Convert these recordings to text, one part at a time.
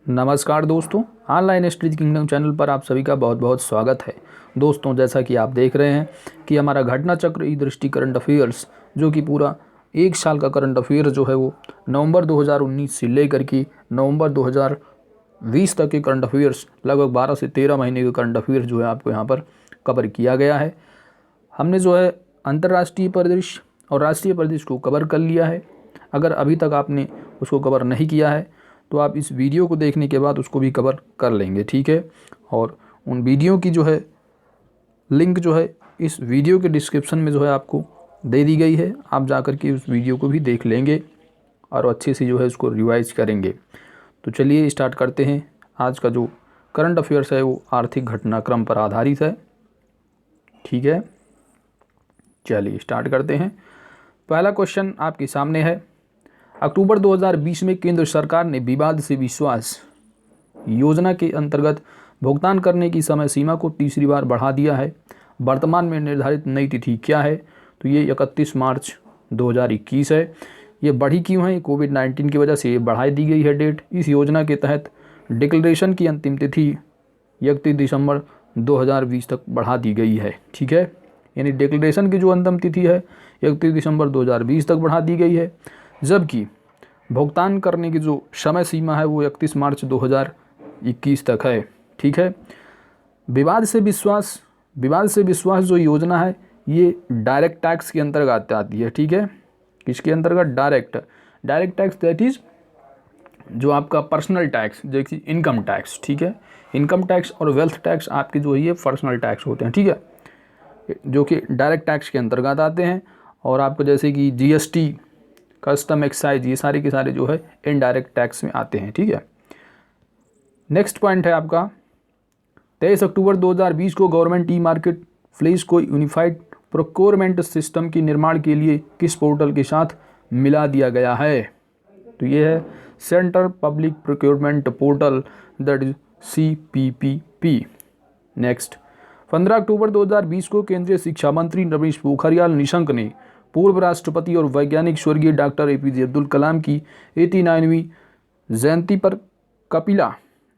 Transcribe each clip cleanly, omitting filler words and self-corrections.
नमस्कार दोस्तों, online studies kingdom channel पर आप सभी का बहुत बहुत स्वागत है। दोस्तों, जैसा कि आप देख रहे हैं कि हमारा घटना चक्र ई दृष्टि करंट अफेयर्स, जो कि पूरा एक साल का करंट अफेयर जो है वो नवंबर 2019 से लेकर के नवंबर 2020 तक के करंट अफेयर्स, लगभग 12 से 13 महीने के करंट अफेयर्स जो है आपको यहाँ पर कवर किया गया है। हमने जो है अंतर्राष्ट्रीय परिदृश्य और राष्ट्रीय परिदृश्य को कवर कर लिया है। अगर अभी तक आपने उसको कवर नहीं किया है तो आप इस वीडियो को देखने के बाद उसको भी कवर कर लेंगे, ठीक है। और उन वीडियो की जो है लिंक जो है इस वीडियो के डिस्क्रिप्शन में जो है आपको दे दी गई है। आप जाकर के उस वीडियो को भी देख लेंगे और अच्छे से जो है उसको रिवाइज करेंगे। तो चलिए स्टार्ट करते हैं। आज का जो करंट अफेयर्स है वो आर्थिक घटनाक्रम पर आधारित है, ठीक है। चलिए स्टार्ट करते हैं। पहला क्वेश्चन आपके सामने है। अक्टूबर 2020 में केंद्र सरकार ने विवाद से विश्वास योजना के अंतर्गत भुगतान करने की समय सीमा को तीसरी बार बढ़ा दिया है। वर्तमान में निर्धारित नई तिथि क्या है? तो ये 31 मार्च 2021 है। ये बढ़ी क्यों है? कोविड-19 की वजह से ये बढ़ाई दी गई है डेट। इस योजना के तहत डिक्लेरेशन की अंतिम तिथि 31 दिसंबर 2020 तक बढ़ा दी गई है, ठीक है। यानी डिक्लेरेशन की जो अंतिम तिथि है 31 दिसंबर 2020 तक बढ़ा दी गई है, जबकि भुगतान करने की जो समय सीमा है वो 31 मार्च 2021 तक है, ठीक है। विवाद से विश्वास जो योजना है ये डायरेक्ट टैक्स के अंतर्गत आती है, ठीक है। किसके अंतर्गत? डायरेक्ट टैक्स, दैट इज जो आपका पर्सनल टैक्स, जैसे इनकम टैक्स, ठीक है। इनकम टैक्स और वेल्थ टैक्स आपके जो है ये पर्सनल टैक्स होते हैं, ठीक है, जो कि डायरेक्ट टैक्स के अंतर्गत आते हैं। और आपको जैसे कि जीएसटी, कस्टम एक्साइज, ये सारे के सारे जो है इनडायरेक्ट टैक्स में आते हैं, ठीक है। नेक्स्ट पॉइंट है आपका 23 अक्टूबर 2020 को गवर्नमेंट ई मार्केट प्लेस को यूनिफाइड प्रोक्योरमेंट सिस्टम के निर्माण के लिए किस पोर्टल के साथ मिला दिया गया है? तो ये है central public procurement portal, that is CPPP। Next 15 अक्टूबर 2020 को केंद्रीय शिक्षा मंत्री रमेश पोखरियाल निशंक ने पूर्व राष्ट्रपति और वैज्ञानिक स्वर्गीय डॉक्टर APJ अब्दुल कलाम की 89वीं जयंती पर कपिला,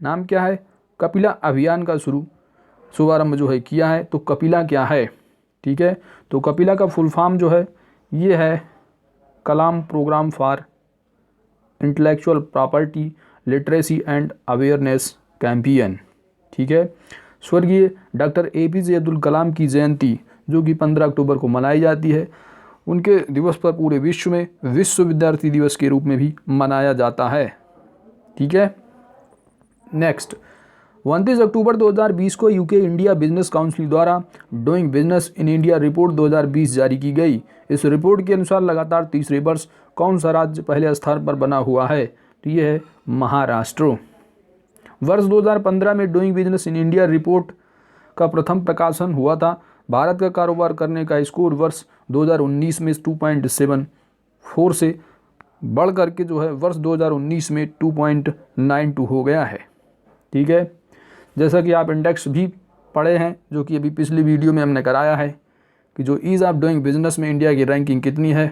नाम क्या है, कपिला अभियान का शुभारंभ जो है किया है। तो कपिला क्या है, ठीक है। तो कपिला का फुल फॉर्म जो है ये है Kalam programme for intellectual property literacy and awareness campaign, ठीक है। स्वर्गीय डॉक्टर APJ अब्दुल कलाम की जयंती जो कि 15 अक्टूबर को मनाई जाती है, उनके दिवस पर पूरे विश्व में विश्व विद्यार्थी दिवस के रूप में भी मनाया जाता है, ठीक है। नेक्स्ट 29 अक्टूबर 2020 को यूके इंडिया बिजनेस काउंसिल द्वारा doing business in India report 2020 जारी की गई। इस रिपोर्ट के अनुसार लगातार तीसरे वर्ष कौन सा राज्य पहले स्थान पर बना हुआ है? तो ये है महाराष्ट्र। वर्ष 2015 में doing business in India report का प्रथम प्रकाशन हुआ था। भारत का कारोबार करने का स्कोर वर्ष 2019 में 2.74 से बढ़ करके जो है वर्ष 2019 में 2.92 हो गया है, ठीक है। जैसा कि आप इंडेक्स भी पढ़े हैं, जो कि अभी पिछली वीडियो में हमने कराया है कि जो ईज़ ऑफ डूइंग बिजनेस में इंडिया की रैंकिंग कितनी है।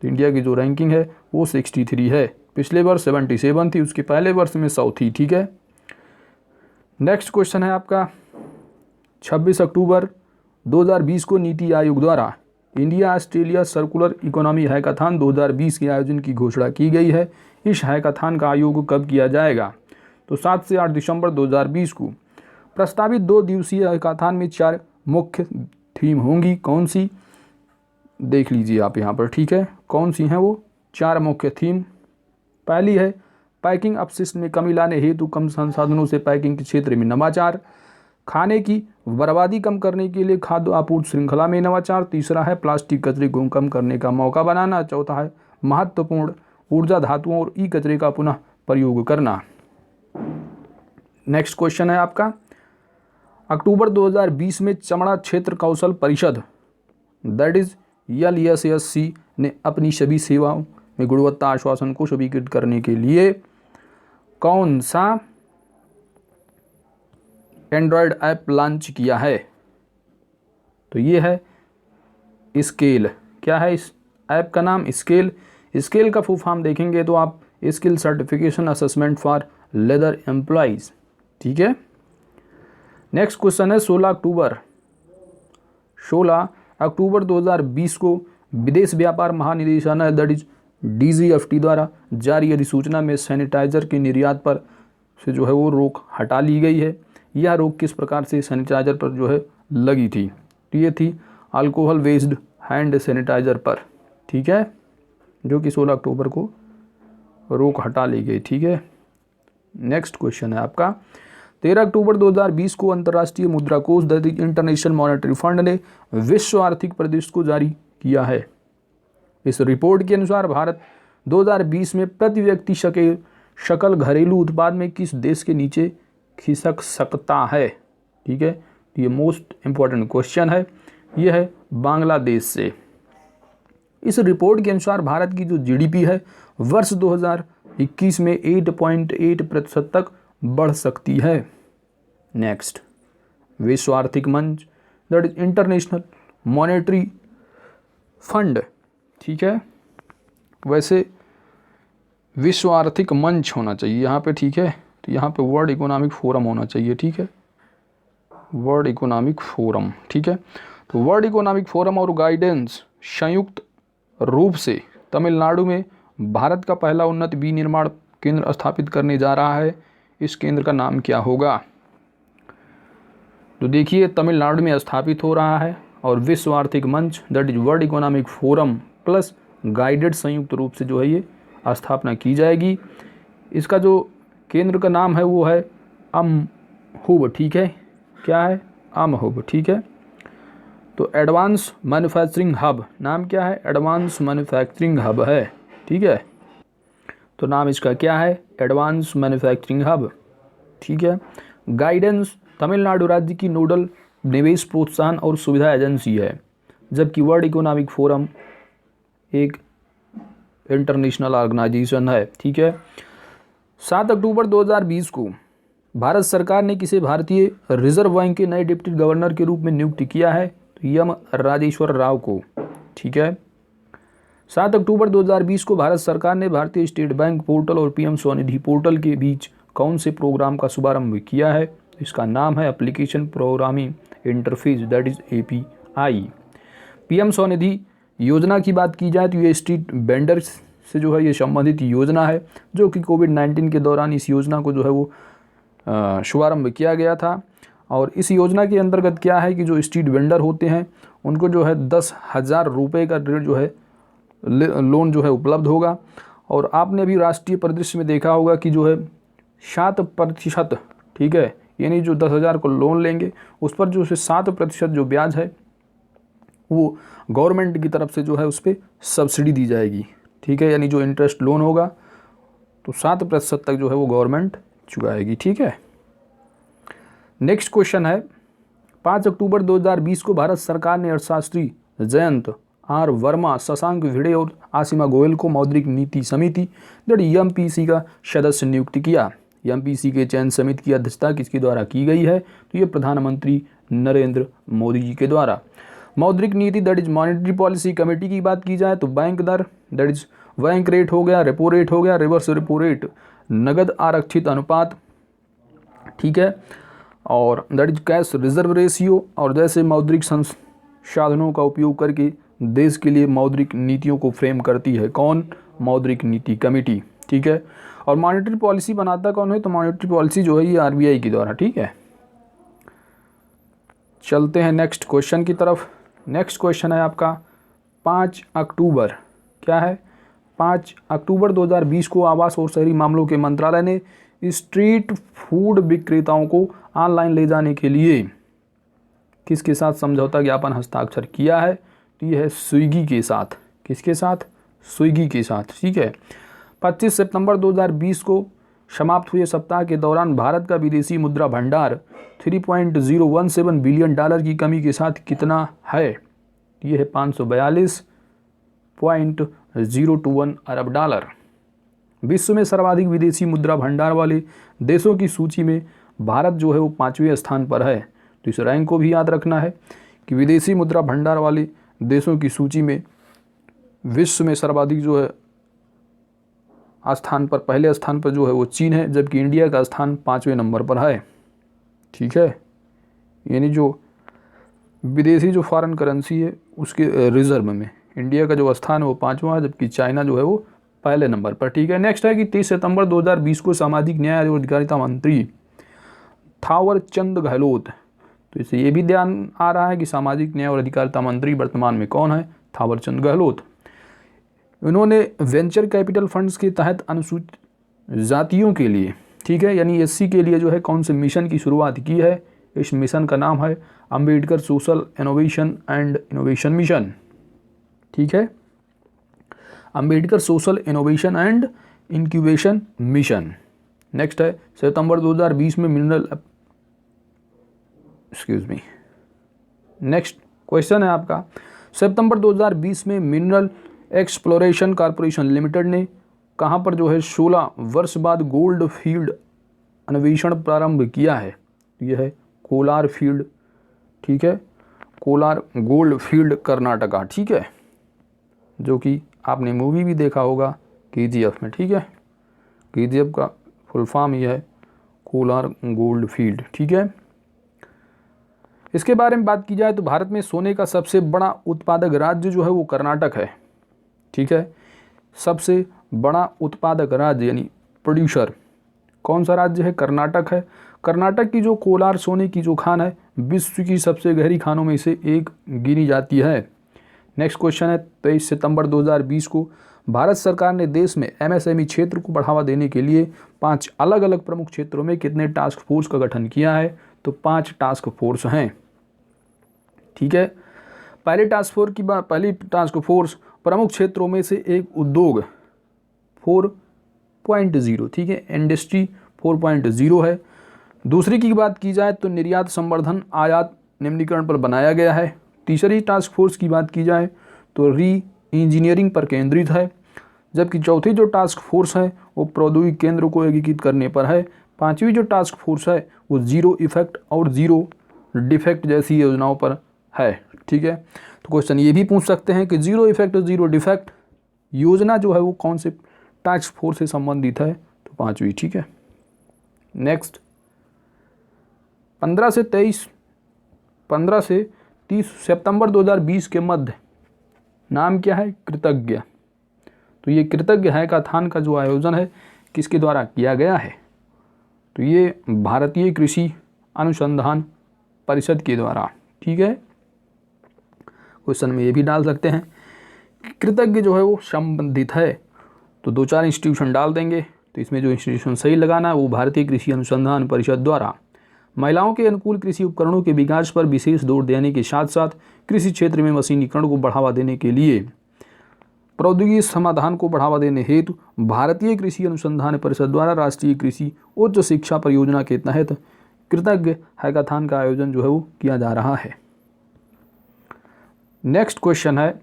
तो इंडिया की जो रैंकिंग है वो 63 है। पिछले वर्ष 77 थी, उसके पहले वर्ष में 100 थी, ठीक है। नेक्स्ट क्वेश्चन है आपका 26 अक्टूबर 2020 को नीति आयोग द्वारा India Australia circular economy hackathon 2020 के आयोजन की घोषणा की गई है। इस हैकाथॉन का आयोजन कब किया जाएगा? तो 7 से 8 दिसंबर 2020 को। प्रस्तावित 2 दिवसीय हैकाथॉन में 4 मुख्य थीम होंगी। कौन सी? देख लीजिए आप यहाँ पर, ठीक है। कौन सी हैं वो 4 मुख्य थीम? पहली है पैकिंग अपशिष्ट में कमी लाने हेतु कम संसाधनों से पैकिंग के क्षेत्र में नवाचार। खाने की बर्बादी कम करने के लिए खाद्य आपूर्ति श्रृंखला में नवाचार। तीसरा है प्लास्टिक कचरे को कम करने का मौका बनाना। चौथा है महत्वपूर्ण ऊर्जा धातुओं और ई कचरे का पुनः प्रयोग करना। नेक्स्ट क्वेश्चन है आपका अक्टूबर 2020 में चमड़ा क्षेत्र कौशल परिषद, दैट इज LSSC ने अपनी सभी सेवाओं में गुणवत्ता आश्वासन को स्वीकृत करने के लिए कौन सा एंड्रॉयड ऐप लॉन्च किया है? तो ये है स्केल। क्या है इस ऐप का नाम? स्केल। स्केल का फुल फॉर्म देखेंगे तो आप skill certification assessment for leather employees. ठीक है। नेक्स्ट क्वेश्चन है 16 अक्टूबर 2020 को विदेश व्यापार महानिदेशालय दैट इज DGFT द्वारा जारी अधिसूचना में सैनिटाइजर के निर्यात पर से जो है वो रोक हटा ली गई है। यह रोक किस प्रकार से सैनिटाइजर पर जो है लगी थी? तो ये थी अल्कोहल बेस्ड हैंड सैनिटाइजर पर। ठीक है, जो कि 16 अक्टूबर को रोक हटा ली गई। ठीक है। नेक्स्ट क्वेश्चन है आपका 13 अक्टूबर 2020 को अंतर्राष्ट्रीय मुद्रा कोष that is international monetary fund ने विश्व आर्थिक परिदृश्य को जारी किया है। इस रिपोर्ट के अनुसार भारत 2020 में प्रति व्यक्ति शकल घरेलू उत्पाद में किस देश के नीचे खिसक सकता है? ठीक है, ये मोस्ट इंपॉर्टेंट क्वेश्चन है। यह है बांग्लादेश से। इस रिपोर्ट के अनुसार भारत की जो GDP है वर्ष 2021 में 8.8% तक बढ़ सकती है। नेक्स्ट, विश्व आर्थिक मंच that is international monetary fund. ठीक है, वैसे विश्व आर्थिक मंच होना चाहिए यहाँ पे। ठीक है, तो यहाँ पे वर्ल्ड इकोनॉमिक फोरम होना चाहिए। ठीक है, वर्ल्ड इकोनॉमिक फोरम। ठीक है, तो वर्ल्ड इकोनॉमिक फोरम और गाइडेंस संयुक्त रूप से तमिलनाडु में भारत का पहला उन्नत विनिर्माण केंद्र स्थापित करने जा रहा है। इस केंद्र का नाम क्या होगा? तो देखिए, तमिलनाडु में स्थापित हो रहा है और विश्व आर्थिक मंच that is world economic forum plus guided संयुक्त रूप से जो है ये स्थापना की जाएगी। इसका जो केंद्र का नाम है वो है अमहुब। ठीक है, क्या है? अमहुब। ठीक है, तो एडवांस मैन्युफैक्चरिंग हब नाम क्या है? एडवांस मैन्युफैक्चरिंग हब है। ठीक है, तो नाम इसका क्या है? Advance manufacturing hub. ठीक है, गाइडेंस तमिलनाडु राज्य की नोडल निवेश प्रोत्साहन और सुविधा एजेंसी है, जबकि वर्ल्ड इकोनॉमिक फोरम एक इंटरनेशनल ऑर्गेनाइजेशन है। ठीक है, 7 अक्टूबर 2020 को भारत सरकार ने किसे भारतीय रिजर्व बैंक के नए डिप्टी गवर्नर के रूप में नियुक्त किया है? तो यम राजेश्वर राव को। ठीक है, 7 अक्टूबर 2020 को भारत सरकार ने भारतीय स्टेट बैंक पोर्टल और PM स्वनिधि पोर्टल के बीच कौन से प्रोग्राम का शुभारंभ किया है? इसका नाम है application programming interface that is API। PM Svanidhi योजना की बात की जाए तो ये स्ट्रीट वेंडर्स से जो है ये संबंधित योजना है, जो कि कोविड-19 के दौरान इस योजना को जो है वो शुभारंभ किया गया था। और इस योजना के अंतर्गत क्या है कि जो स्ट्रीट वेंडर होते हैं उनको जो है 10,000 रुपये का ऋण जो है लोन जो है उपलब्ध होगा। और आपने अभी राष्ट्रीय परिदृश्य में देखा होगा कि जो है 7%, ठीक है, यानी जो 10,000 को लोन लेंगे उस पर जो है 7% जो ब्याज है वो गवर्नमेंट की तरफ से जो है उस पर सब्सिडी दी जाएगी। ठीक है, यानी जो इंटरेस्ट लोन होगा तो 7% तक जो है वो गवर्नमेंट चुकाएगी। ठीक है। नेक्स्ट क्वेश्चन है 5 अक्टूबर 2020 को भारत सरकार ने अर्थशास्त्री जयंत R वर्मा, शशांक भिड़े और आसिमा गोयल को मौद्रिक नीति समिति MPC का सदस्य नियुक्त किया। MPC के चयन समिति की अध्यक्षता किसके द्वारा की गई है? तो ये प्रधानमंत्री नरेंद्र मोदी जी के द्वारा। मौद्रिक नीति that is monetary policy committee की बात की जाए तो बैंक दर दैट इज बैंक रेट हो गया, रेपो रेट हो गया, रिवर्स रेपो रेट, नगद आरक्षित अनुपात। ठीक है, और that is cash reserve ratio. और जैसे मौद्रिक संसाधनों का उपयोग करके देश के लिए मौद्रिक नीतियों को फ्रेम करती है कौन? मौद्रिक नीति कमेटी। ठीक है, और मॉनेटरी पॉलिसी बनाता कौन है? तो मॉनेटरी पॉलिसी जो है ये RBI के द्वारा। ठीक है, चलते हैं नेक्स्ट क्वेश्चन की तरफ। नेक्स्ट क्वेश्चन है आपका 5 अक्टूबर, क्या है? 5 अक्टूबर 2020 को आवास और शहरी मामलों के मंत्रालय ने स्ट्रीट फूड विक्रेताओं को ऑनलाइन ले जाने के लिए किसके साथ समझौता ज्ञापन हस्ताक्षर किया है? तो यह है स्विगी के साथ। किसके साथ? स्विगी के साथ। ठीक है, 25 सितंबर 2020 को समाप्त हुए सप्ताह के दौरान भारत का विदेशी मुद्रा भंडार $3.017 बिलियन की कमी के साथ कितना है? यह है $542.021 अरब। विश्व में सर्वाधिक विदेशी मुद्रा भंडार वाले देशों की सूची में भारत जो है वो 5वें स्थान पर है। तो इस रैंक को भी याद रखना है कि विदेशी मुद्रा भंडार वाले देशों की सूची में विश्व में सर्वाधिक जो है स्थान पर, पहले स्थान पर जो है वो चीन है, जबकि इंडिया का स्थान 5वें नंबर पर है। ठीक है, यानी जो विदेशी जो फॉरेन करेंसी है उसके रिजर्व में इंडिया का जो स्थान है वो 5वां है, जबकि चाइना जो है वो पहले नंबर पर। ठीक है, नेक्स्ट है कि 30 सितंबर 2020 को सामाजिक न्याय और अधिकारिता मंत्री थावर चंद गहलोत, तो इससे ये भी ध्यान आ रहा है कि सामाजिक न्याय और अधिकारिता मंत्री वर्तमान में कौन है, थावर चंद गहलोत। उन्होंने वेंचर कैपिटल फंड्स के तहत अनुसूचित जातियों के लिए, ठीक है, यानी एससी के लिए जो है कौन से मिशन की शुरुआत की है। इस मिशन का नाम है Ambedkar social innovation and innovation mission. ठीक है, Ambedkar social innovation and incubation mission. Next है सितंबर 2020 में मिनरल, नेक्स्ट क्वेश्चन है आपका, सितंबर 2020 में मिनरल एक्सप्लोरेशन कॉरपोरेशन लिमिटेड ने कहां पर जो है 16 वर्ष बाद गोल्ड फील्ड अन्वेषण प्रारंभ किया है। यह है कोलार फील्ड। ठीक है, कोलार गोल्ड फील्ड कर्नाटका। ठीक है, जो कि आपने मूवी भी देखा होगा KGF में। ठीक है, KGF का फुल फॉर्म यह है कोलार गोल्ड फील्ड। ठीक है, इसके बारे में बात की जाए तो भारत में सोने का सबसे बड़ा उत्पादक राज्य जो है वो कर्नाटक है। ठीक है, सबसे बड़ा उत्पादक राज्य यानी प्रोड्यूसर कौन सा राज्य है, कर्नाटक है। कर्नाटक की जो कोलार सोने की जो खान है विश्व की सबसे गहरी खानों में से एक गिनी जाती है। नेक्स्ट क्वेश्चन है 23 सितंबर 2020 को भारत सरकार ने देश में MSME क्षेत्र को बढ़ावा देने के लिए 5 अलग अलग प्रमुख क्षेत्रों में कितने टास्क फोर्स का गठन किया है, तो 5 टास्क फोर्स हैं। ठीक है, पहली टास्क फोर्स प्रमुख क्षेत्रों में से एक उद्योग 4.0, ठीक है, इंडस्ट्री 4.0 है। दूसरी की बात की जाए तो निर्यात संवर्धन आयात निम्नीकरण पर बनाया गया है। तीसरी टास्क फोर्स की बात की जाए तो री इंजीनियरिंग पर केंद्रित है, जबकि चौथी जो टास्क फोर्स है वो प्रौद्योगिकी केंद्र को एकीकृत करने पर है। पांचवी जो टास्क फोर्स है वो जीरो इफेक्ट और जीरो डिफेक्ट जैसी योजनाओं पर है। ठीक है, तो क्वेश्चन ये भी पूछ सकते हैं कि जीरो इफेक्ट और जीरो डिफेक्ट योजना जो है वो कौन से टास्क फोर्स से संबंधित है, तो 5वीं। ठीक है, नेक्स्ट 15 से 30 सितंबर 2020 के मध्य नाम क्या है, कृतज्ञ। तो ये कृतज्ञ हैकाथॉन का जो आयोजन है किसके द्वारा किया गया है, तो ये भारतीय कृषि अनुसंधान परिषद के द्वारा। ठीक है, क्वेश्चन में ये भी डाल सकते हैं कृतज्ञ जो है वो संबंधित है, तो 2-4 इंस्टीट्यूशन डाल देंगे। तो इसमें जो इंस्टीट्यूशन सही लगाना है वो भारतीय कृषि अनुसंधान परिषद द्वारा महिलाओं के अनुकूल कृषि उपकरणों के विकास पर विशेष जोर देने के साथ साथ कृषि क्षेत्र में मशीनीकरण को बढ़ावा देने के लिए प्रौद्योगिकी समाधान को बढ़ावा देने हेतु भारतीय कृषि अनुसंधान परिषद द्वारा राष्ट्रीय कृषि उच्च शिक्षा परियोजना के तहत कृतज्ञ हैकाथॉन का आयोजन जो है वो किया जा रहा है। नेक्स्ट क्वेश्चन है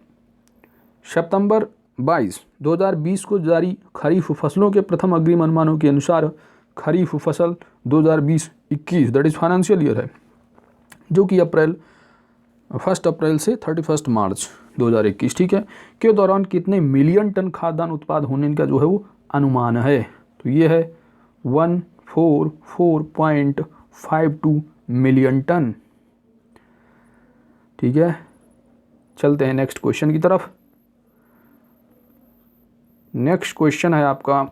सितंबर 22, 2020 को जारी खरीफ फसलों के प्रथम अग्रिम अनुमानों के अनुसार खरीफ फसल 2020-21 दैट इज फाइनेंशियल ईयर है, जो कि 1 अप्रैल से 31 मार्च 2021, ठीक है, के दौरान कितने मिलियन टन खाद्यान्न उत्पाद होने का जो है वो अनुमान है, तो ये है 144.52 मिलियन टन। ठीक है, चलते हैं नेक्स्ट क्वेश्चन की तरफ। नेक्स्ट क्वेश्चन है आपका,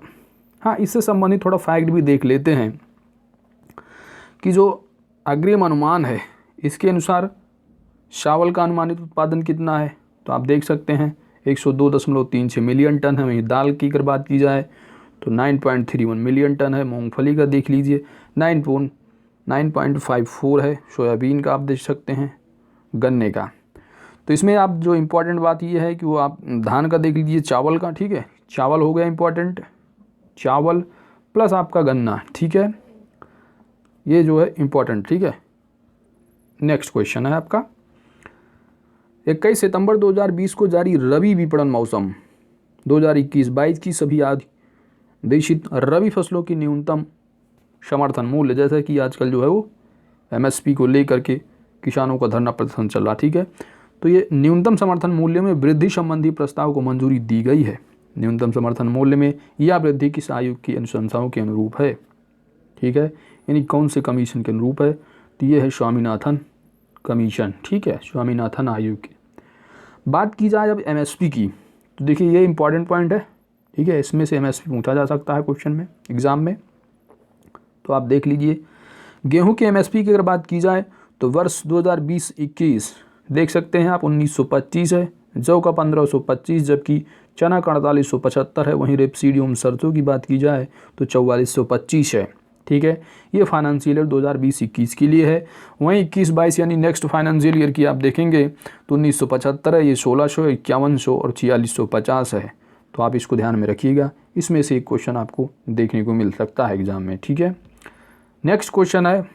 हाँ इससे संबंधित थोड़ा फैक्ट भी देख लेते हैं कि जो अग्रिम अनुमान है इसके अनुसार चावल का अनुमानित उत्पादन कितना है, तो आप देख सकते हैं 102.36 मिलियन टन है। वहीं दाल की अगर बात की जाए तो 9.31 मिलियन टन है। मूंगफली का देख लीजिए 9.54 है। सोयाबीन का आप देख सकते हैं, गन्ने का। तो इसमें आप जो इम्पोर्टेंट बात ये है कि वो आप धान का देख लीजिए, चावल का, ठीक है, चावल हो गया इम्पोर्टेंट, चावल प्लस आपका गन्ना, ठीक है, ये जो है इम्पोर्टेंट। ठीक है, नेक्स्ट क्वेश्चन है आपका 21 सितंबर 2020 को जारी रबी विपणन मौसम 2021-22 की सभी आदेशित रबी फसलों की न्यूनतम समर्थन मूल्य, जैसा कि आजकल जो है वो MSP को लेकर के किसानों का धरना प्रदर्शन चल रहा, ठीक है, तो ये न्यूनतम समर्थन मूल्य में वृद्धि संबंधी प्रस्ताव को मंजूरी दी गई है। न्यूनतम समर्थन मूल्य में या वृद्धि किस आयोग की अनुशंसाओं के अनुरूप है? ठीक है, यानी कौन से कमीशन के अनुरूप है? तो ये है स्वामीनाथन कमीशन। ठीक है, स्वामीनाथन आयोग की। बात की जाए अब एमएसपी की, तो देखिए ये इंपॉर्टेंट पॉइंट है। ठीक है, इसमें से एमएसपी पूछा जा सकता है क्वेश्चन में, एग्जाम में। तो आप देख लीजिए, गेहूं के एमएसपी की अगर बात की जाए तो वर्ष 2020-21 देख सकते हैं आप 1925 है, जौ का 1525, जबकि चना का 4875 है। वहीं रेपसीडियम सरसों की बात की जाए तो 4425 है। ठीक है, ये फाइनेंशियल ईयर 2020-21 के लिए है। वहीं 21-22 यानी नेक्स्ट फाइनेंशियल ईयर की आप देखेंगे तो 1975 है, ये 1600, 5100 और 4650 है। तो आप इसको ध्यान में रखिएगा, इसमें से एक क्वेश्चन आपको देखने को मिल सकता है एग्जाम में। ठीक है, नेक्स्ट क्वेश्चन है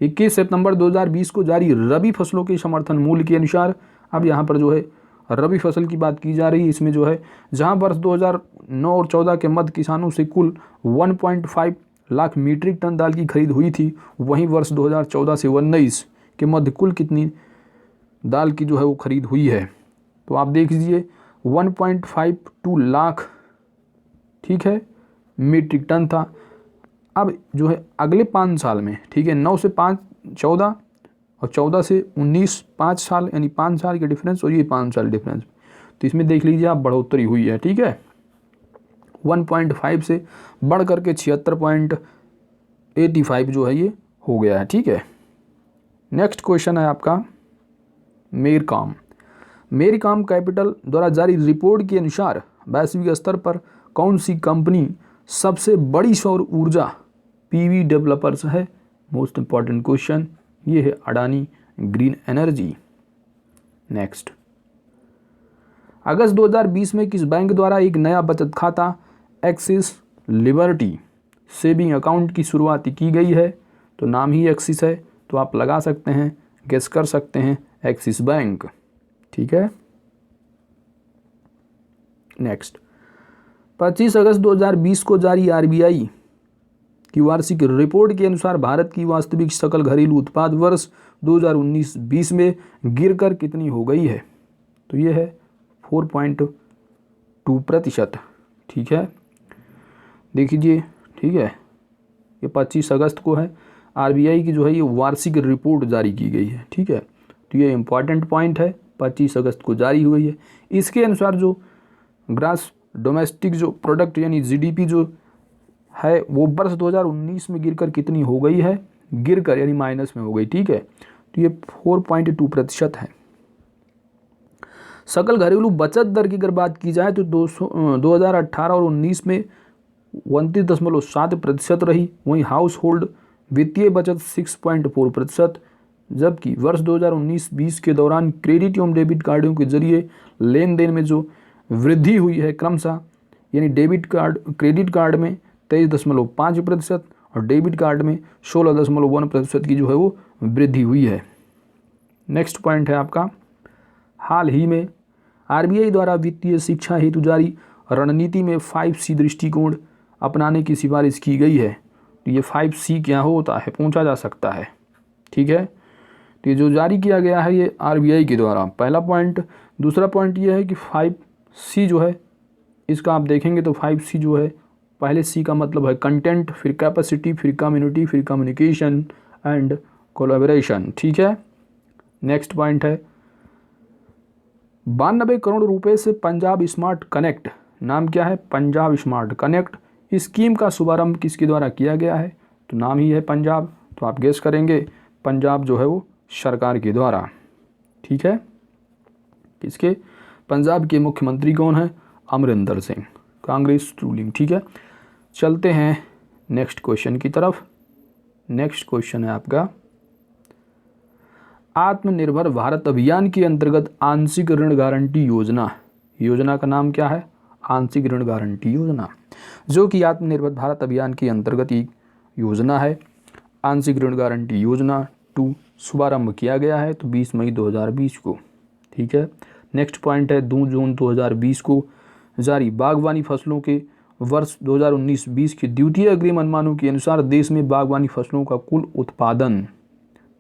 21 सितंबर 2020 को जारी रबी फसलों के समर्थन मूल्य के अनुसार। अब यहाँ पर जो है रबी फसल की बात की जा रही है। इसमें जो है जहाँ वर्ष 2009 और 14 के मध्य किसानों से कुल 1.5 लाख मीट्रिक टन दाल की खरीद हुई थी, वहीं वर्ष 2014 से 19 के मध्य कुल कितनी दाल की जो है वो खरीद हुई है? तो आप देख लीजिए 1.52 लाख, ठीक है, मीट्रिक टन था। अब जो है अगले 5 साल में, ठीक है, 9 से 5 14 और 14 से 19 5 साल, यानी 5 साल के डिफरेंस और ये 5 साल डिफरेंस, तो इसमें देख लीजिए आप बढ़ोतरी हुई है। ठीक है, 1.5 से बढ़ करके 76.85 जो है ये हो गया है। ठीक है, नेक्स्ट क्वेश्चन है आपका मेरिकॉम कैपिटल द्वारा जारी रिपोर्ट के अनुसार वैश्विक स्तर पर कौन सी कंपनी सबसे बड़ी सौर ऊर्जा पीवी डेवलपर्स है? मोस्ट इंपॉर्टेंट क्वेश्चन ये है अडानी ग्रीन एनर्जी। नेक्स्ट, अगस्त 2020 में किस बैंक द्वारा एक नया बचत खाता एक्सिस लिबर्टी सेविंग अकाउंट की शुरुआत की गई है? तो नाम ही एक्सिस है, तो आप लगा सकते हैं, गेस कर सकते हैं, एक्सिस बैंक। ठीक है, नेक्स्ट, 25 अगस्त 2020 को जारी आरबीआई की वार्षिक रिपोर्ट के अनुसार भारत की वास्तविक सकल घरेलू उत्पाद वर्ष 2019-20 में गिरकर कितनी हो गई है? तो ये है 4.2%। ठीक है, देखिए, ठीक है, ये 25 अगस्त को है, आरबीआई की जो है ये वार्षिक रिपोर्ट जारी की गई है। ठीक है, तो ये इंपॉर्टेंट पॉइंट है, 25 अगस्त को जारी हुई है। इसके अनुसार जो ग्रास डोमेस्टिक जो प्रोडक्ट यानी जीडीपी जो है वो वर्ष 2019 में गिरकर कितनी हो गई है? गिरकर यानी माइनस में हो गई। ठीक है, तो ये 4.2% है। सकल घरेलू बचत दर की अगर बात की जाए तो 2018 और 19 में 29.7% रही। वहीं हाउस होल्ड वित्तीय बचत 6.4%, जबकि वर्ष 2019-20 के दौरान क्रेडिट एवं डेबिट कार्डों के जरिए लेन देन में जो वृद्धि हुई है क्रमशः, यानी क्रेडिट कार्ड में 23.5% और डेबिट कार्ड में 16.1% की जो है वो वृद्धि हुई है। नेक्स्ट पॉइंट है आपका, हाल ही में आरबीआई द्वारा वित्तीय शिक्षा हेतु जारी रणनीति में 5C दृष्टिकोण अपनाने की सिफारिश की गई है। तो ये 5C क्या होता है, पूछा जा सकता है। ठीक है, तो ये जो जारी किया गया है ये आरबीआई के द्वारा, पहला पॉइंट। दूसरा पॉइंट ये है कि 5C जो है इसका आप देखेंगे तो 5C जो है, पहले C का मतलब है कंटेंट, फिर कैपेसिटी, फिर कम्युनिटी, फिर कम्युनिकेशन एंड कोलैबोरेशन। ठीक है, नेक्स्ट पॉइंट है 92 करोड़ रुपए से पंजाब स्मार्ट कनेक्ट, नाम क्या है? पंजाब स्मार्ट कनेक्ट स्कीम का शुभारंभ किसके द्वारा किया गया है? तो नाम ही है पंजाब, तो आप गेस करेंगे पंजाब जो है वो सरकार के द्वारा। ठीक है, किसके? पंजाब के मुख्यमंत्री कौन है? अमरिंदर सिंह, कांग्रेस रूलिंग। ठीक है, चलते हैं नेक्स्ट क्वेश्चन की तरफ। नेक्स्ट क्वेश्चन है आपका, आत्मनिर्भर भारत अभियान के अंतर्गत आंशिक ऋण गारंटी योजना का नाम क्या है? आंशिक ऋण गारंटी योजना, जो कि आत्मनिर्भर भारत अभियान के अंतर्गत एक योजना है। आंशिक ऋण गारंटी योजना 2 शुभारंभ किया गया है तो 20 मई 2020 को। ठीक है, नेक्स्ट पॉइंट है 2 जून 2020 को जारी बागवानी फसलों के वर्ष 2019-20 के द्वितीय अग्रिम अनुमानों के अनुसार देश में बागवानी फसलों का कुल उत्पादन,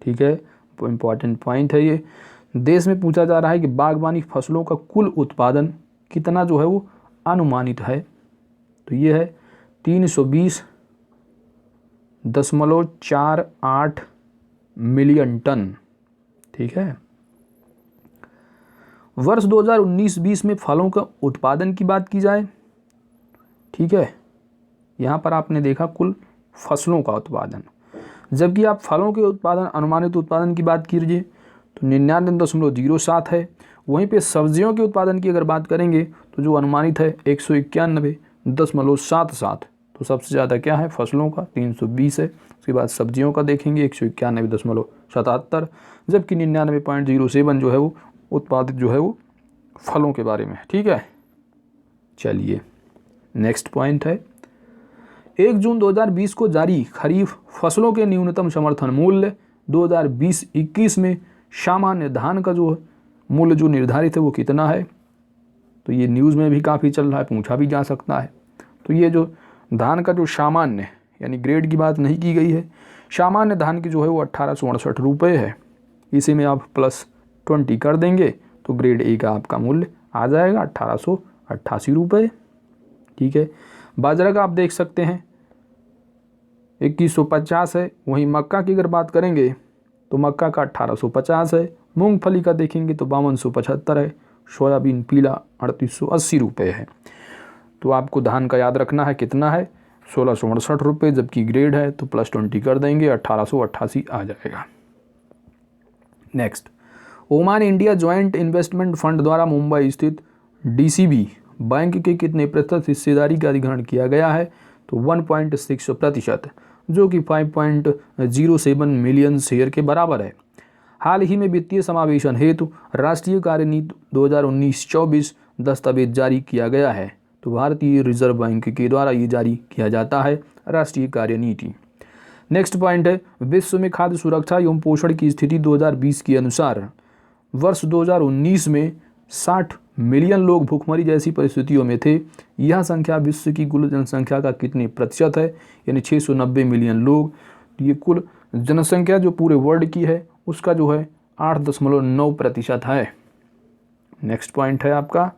ठीक है, इम्पॉर्टेंट पॉइंट है ये, देश में पूछा जा रहा है कि बागवानी फसलों का कुल उत्पादन कितना जो है वो अनुमानित है, तो ये है 320.48 मिलियन टन। ठीक है। वर्ष 2019-20 में फलों का उत्पादन की बात की जाए, ठीक है, यहाँ पर आपने देखा कुल फसलों का उत्पादन, जबकि आप फलों के उत्पादन अनुमानित उत्पादन की बात कीजिए तो 99.07 है। वहीं पे सब्जियों के उत्पादन की अगर बात करेंगे तो जो अनुमानित है 191.77, तो सबसे ज़्यादा क्या है फसलों का 320 है। उसके बाद सब्जियों का देखेंगे 191.77, जबकि 99.07 जो है वो उत्पादित जो है वो फलों के बारे में। ठीक है, चलिए नेक्स्ट पॉइंट है 1 जून 2020 को जारी खरीफ फसलों के न्यूनतम समर्थन मूल्य 2020-21 में सामान्य धान का जो मूल्य जो निर्धारित है वो कितना है। तो ये न्यूज़ में भी काफ़ी चल रहा है, पूछा भी जा सकता है। तो ये जो धान का जो सामान्य यानी ग्रेड की बात नहीं की गई है, सामान्य धान की जो है वो 1868 रुपये है। इसी में आप +20 कर देंगे तो ग्रेड ए का आपका मूल्य आ जाएगा 1888 रुपये। ठीक है। बाजरा का आप देख सकते हैं 2150 है। वहीं मक्का की अगर बात करेंगे तो मक्का का 1850 है। मूंगफली का देखेंगे तो 5275 है। सोयाबीन पीला 3880 रुपये है। तो आपको धान का याद रखना है कितना है 1668 रुपये, जबकि ग्रेड है तो +20 कर देंगे 1888 आ जाएगा। Next, Oman India joint investment fund द्वारा मुंबई स्थित डीसीबी बैंक के कितने प्रतिशत हिस्सेदारी का अधिग्रहण किया गया है। तो 1.6%, जो कि 5.07 मिलियन शेयर के बराबर है। हाल ही में वित्तीय समावेशन हेतु राष्ट्रीय कार्यनीति 2019-24 दस्तावेज जारी किया गया है। तो भारतीय रिजर्व बैंक के द्वारा ये जारी किया जाता है राष्ट्रीय कार्यनीति। नेक्स्ट पॉइंट है विश्व में खाद्य सुरक्षा एवं पोषण की स्थिति 2020 के अनुसार वर्ष 2019 में 60 मिलियन लोग भूखमरी जैसी परिस्थितियों में थे। यह संख्या विश्व की कुल जनसंख्या का कितने प्रतिशत है, यानी 690 मिलियन लोग। ये कुल जनसंख्या जो पूरे वर्ल्ड की है उसका जो है 8.9% है। नेक्स्ट पॉइंट है आपका,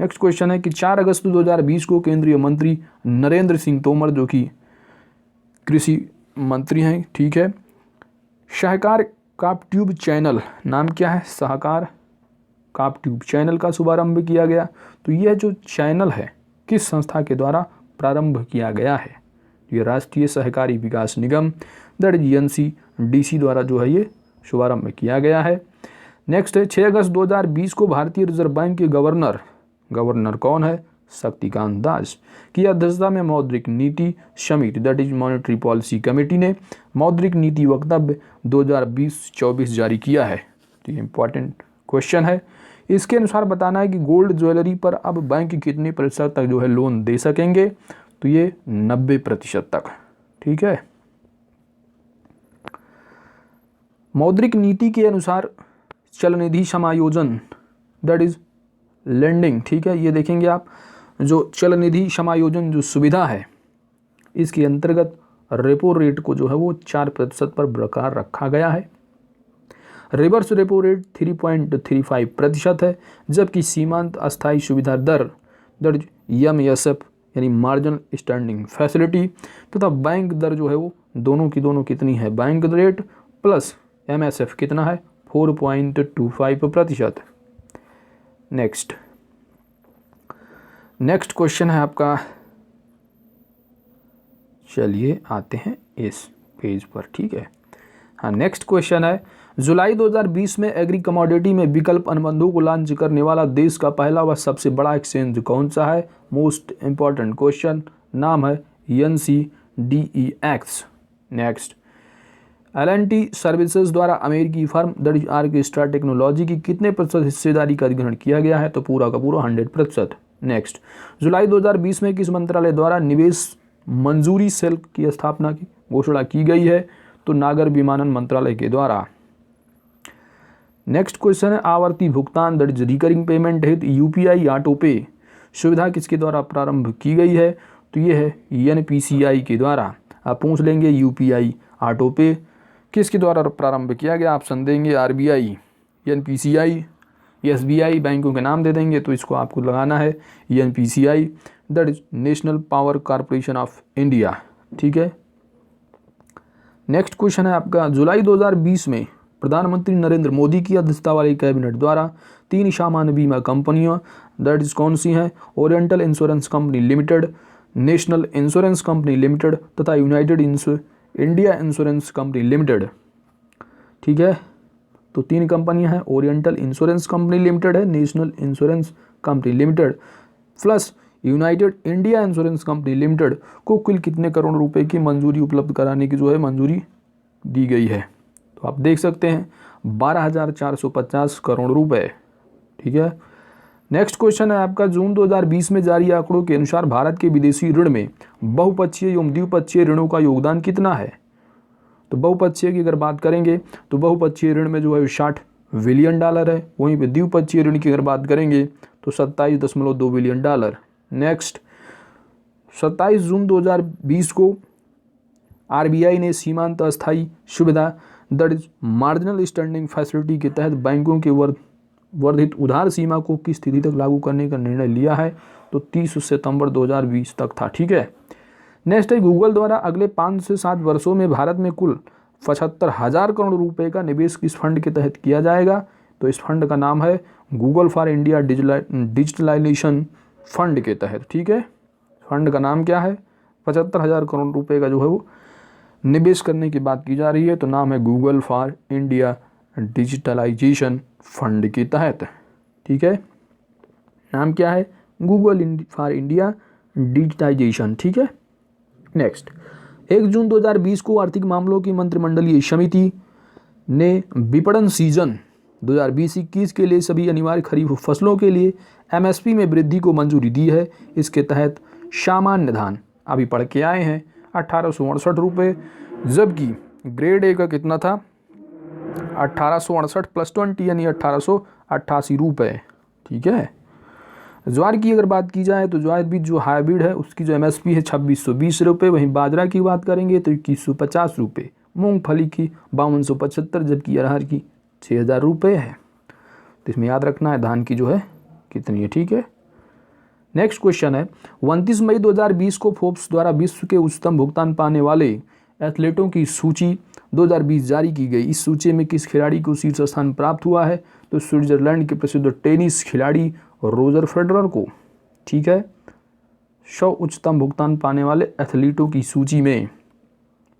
नेक्स्ट क्वेश्चन है कि 4 अगस्त 2020 को केंद्रीय मंत्री नरेंद्र सिंह तोमर जो कि कृषि मंत्री हैं, ठीक है, सहकार काप ट्यूब चैनल, नाम क्या है, सहकार काप ट्यूब चैनल का शुभारंभ किया गया। तो यह जो चैनल है किस संस्था के द्वारा प्रारंभ किया गया है। ये राष्ट्रीय सहकारी विकास निगम NCDC द्वारा जो है ये शुभारंभ किया गया है। नेक्स्ट है 6 अगस्त 2020 को भारतीय रिजर्व बैंक के गवर्नर कौन है, शक्तिकांत दास की अध्यक्षता में मौद्रिक नीति समिति मॉनेटरी पॉलिसी कमेटी ने मौद्रिक नीति वक्तव्य 2020-24 जारी किया है। तो ये इंपॉर्टेंट क्वेश्चन है। इसके अनुसार बताना है कि गोल्ड ज्वेलरी पर अब बैंक कितने प्रतिशत तक जो है लोन दे सकेंगे। तो ये 90% तक। ठीक है। मौद्रिक नीति के अनुसार चल निधि समायोजन लेंडिंग, ठीक है, ये देखेंगे आप जो चल निधि समायोजन जो सुविधा है इसके अंतर्गत रेपो रेट को जो है वो 4% पर बरकरार रखा गया है। रिवर्स रेपो रेट 3.35% है, जबकि सीमांत अस्थायी सुविधा दर MSF यानी मार्जिनल स्टैंडिंग फैसिलिटी तथा बैंक दर जो है वो दोनों की दोनों कितनी है, बैंक रेट प्लस MSF कितना है 4.25%। नेक्स्ट क्वेश्चन है आपका, चलिए आते हैं इस पेज पर। ठीक है, हाँ, नेक्स्ट क्वेश्चन है जुलाई 2020 में एग्री कमोडिटी में विकल्प अनुबंधों को लॉन्च करने वाला देश का पहला व सबसे बड़ा एक्सचेंज कौन सा है। मोस्ट इंपॉर्टेंट क्वेश्चन, नाम है NCDEX। नेक्स्ट, L&T सर्विसेज द्वारा अमेरिकी फर्म आर्केस्ट्रा टेक्नोलॉजी की कितने प्रतिशत हिस्सेदारी का अधिग्रहण किया गया है। तो पूरा का पूरा 100%। नेक्स्ट, जुलाई 2020 में किस मंत्रालय द्वारा निवेश मंजूरी सेल की स्थापना की घोषणा की गई है। तो नागर विमानन मंत्रालय के द्वारा। नेक्स्ट क्वेश्चन है आवर्ती भुगतान रिकरिंग पेमेंट हेतु UPI ऑटो पे सुविधा किसके द्वारा प्रारंभ की गई है। तो ये है NPCI के द्वारा। आप पूछ लेंगे UPI ऑटो पे किसके द्वारा प्रारंभ किया गया, ऑप्शन देंगे RBI, NPCI SBI बैंकों के नाम दे देंगे तो इसको आपको लगाना है NPCI, that is national power corporation of India. ठीक है। नेक्स्ट क्वेश्चन है आपका, जुलाई 2020 में प्रधानमंत्री नरेंद्र मोदी की अध्यक्षता वाली कैबिनेट द्वारा 3 सामान्य बीमा कंपनियां दैट इज कौन सी हैं? Oriental Insurance Company Limited, National Insurance Company Limited तथा United India Insurance Company Limited. ठीक है, तो 3 कंपनियां हैं, ओरिएंटल इंश्योरेंस कंपनी लिमिटेड है, National Insurance Company Limited plus United India Insurance Company Limited को कुल कितने करोड़ रुपए की मंजूरी उपलब्ध कराने की जो है मंजूरी दी गई है? तो आप देख सकते हैं 12,450 करोड़ रुपए। ठीक है। नेक्स्ट क्वेश्चन है आपका, जून 2020 में जारी आंकड़ों के अनुसार भारत के विदेशी ऋण में बहुपक्षीय एवं द्विपक्षीय ऋणों का योगदान कितना है? तो बहुपक्षीय की अगर बात करेंगे तो बहुपक्षीय ऋण में जो है 60 बिलियन डॉलर है, वहीं पे द्विपक्षीय ऋण की अगर बात करेंगे तो 27.2 बिलियन डॉलर। नेक्स्ट, 27 जून 2020 को RBI ने सीमांत अस्थायी सुविधा that is marginal standing facility के तहत बैंकों के वर्धित उधार सीमा को किस तिथि तक लागू करने का निर्णय लिया है? तो 30 सितंबर 2020 तक था। ठीक है। नेक्स्ट है, गूगल द्वारा अगले 5 से 7 वर्षों में भारत में कुल 75,000 करोड़ रुपए का निवेश किस फंड के तहत किया जाएगा? तो इस फंड का नाम है Google for India digitalisation fund के तहत। ठीक है, फंड का नाम क्या है? 75,000 करोड़ रुपए का जो है वो निवेश करने की बात की जा रही है, तो नाम है Google for India digitalisation fund के तहत। ठीक है, नाम क्या है? Google for India digitisation. ठीक है। नेक्स्ट, 1 जून 2020 को आर्थिक मामलों की मंत्रिमंडलीय समिति ने विपणन सीजन 2020-21 के लिए सभी अनिवार्य खरीफ फसलों के लिए MSP में वृद्धि को मंजूरी दी है। इसके तहत सामान्य धान अभी पढ़ के आए हैं 1868 रुपये, जबकि ग्रेड A का कितना था? 1868 + 20 यानी 1888 रुपये। ठीक है। ज्वार की अगर बात की जाए तो ज्वार बीज जो हाइब्रिड है उसकी जो MSP है 2620 रुपये, वहीं बाजरा की बात करेंगे तो 2150 रुपये, मूंगफली की 5275, जबकि अरहर की 6000 रुपये है। तो इसमें याद रखना है धान की जो है कितनी है। ठीक है। नेक्स्ट क्वेश्चन है, 29 मई 2020 को फोर्ब्स द्वारा विश्व के उच्चतम भुगतान पाने वाले एथलीटों की सूची 2020 जारी की गई। इस सूची में किस खिलाड़ी को शीर्ष स्थान प्राप्त हुआ है? तो स्विट्जरलैंड के प्रसिद्ध टेनिस खिलाड़ी रोजर फेडरर को। ठीक है, 100 उच्चतम भुगतान पाने वाले एथलीटों की सूची में।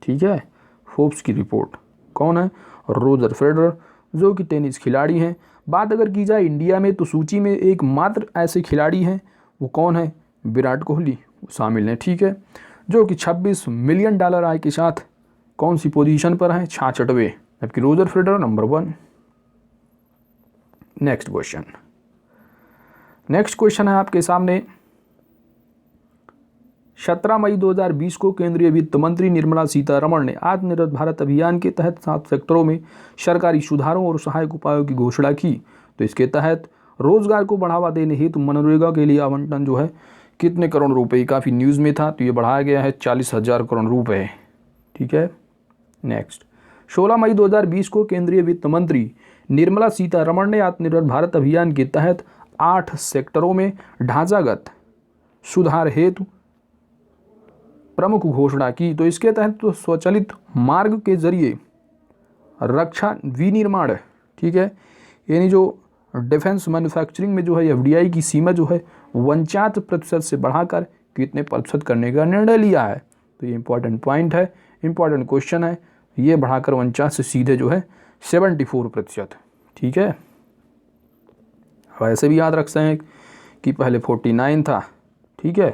ठीक है, फोर्ब्स की रिपोर्ट। कौन है? रोजर फेडरर, जो कि टेनिस खिलाड़ी हैं। बात अगर की जाए इंडिया में तो सूची में एकमात्र ऐसे खिलाड़ी हैं, वो कौन है? विराट कोहली शामिल हैं। ठीक है, जो कि 26 मिलियन डॉलर आय के साथ कौन सी पोजीशन पर हैं? 66वें, जबकि Roger Federer number 1। Next question है आपके सामने, 17 मई 2020 को केंद्रीय वित्त मंत्री निर्मला सीतारमण ने आत्मनिर्भर भारत अभियान के तहत 7 सेक्टरों में सरकारी सुधारों और सहायक उपायों की घोषणा की। तो इसके तहत रोजगार को बढ़ावा देने हेतु मनरेगा के लिए आवंटन जो है कितने करोड़ रुपए? काफ़ी न्यूज़ में था, तो ये बढ़ाया गया है 40,000 करोड़ रुपए। ठीक है। नेक्स्ट, 16 मई 2020 को केंद्रीय वित्त मंत्री निर्मला सीतारमण ने आत्मनिर्भर भारत अभियान के तहत 8 सेक्टरों में ढांचागत सुधार हेतु प्रमुख घोषणा की। तो इसके तहत तो स्वचालित मार्ग के जरिए रक्षा विनिर्माण, ठीक है, यानी जो डिफेंस मैन्युफैक्चरिंग में जो है FDI की सीमा जो है 49% से बढ़ाकर कितने प्रतिशत करने का निर्णय लिया है? तो ये इंपॉर्टेंट पॉइंट है, इंपॉर्टेंट क्वेश्चन है। ये बढ़ाकर 49 से सीधे जो है 74%। ठीक है, वैसे भी याद रख सकते हैं कि पहले 49 था। ठीक है,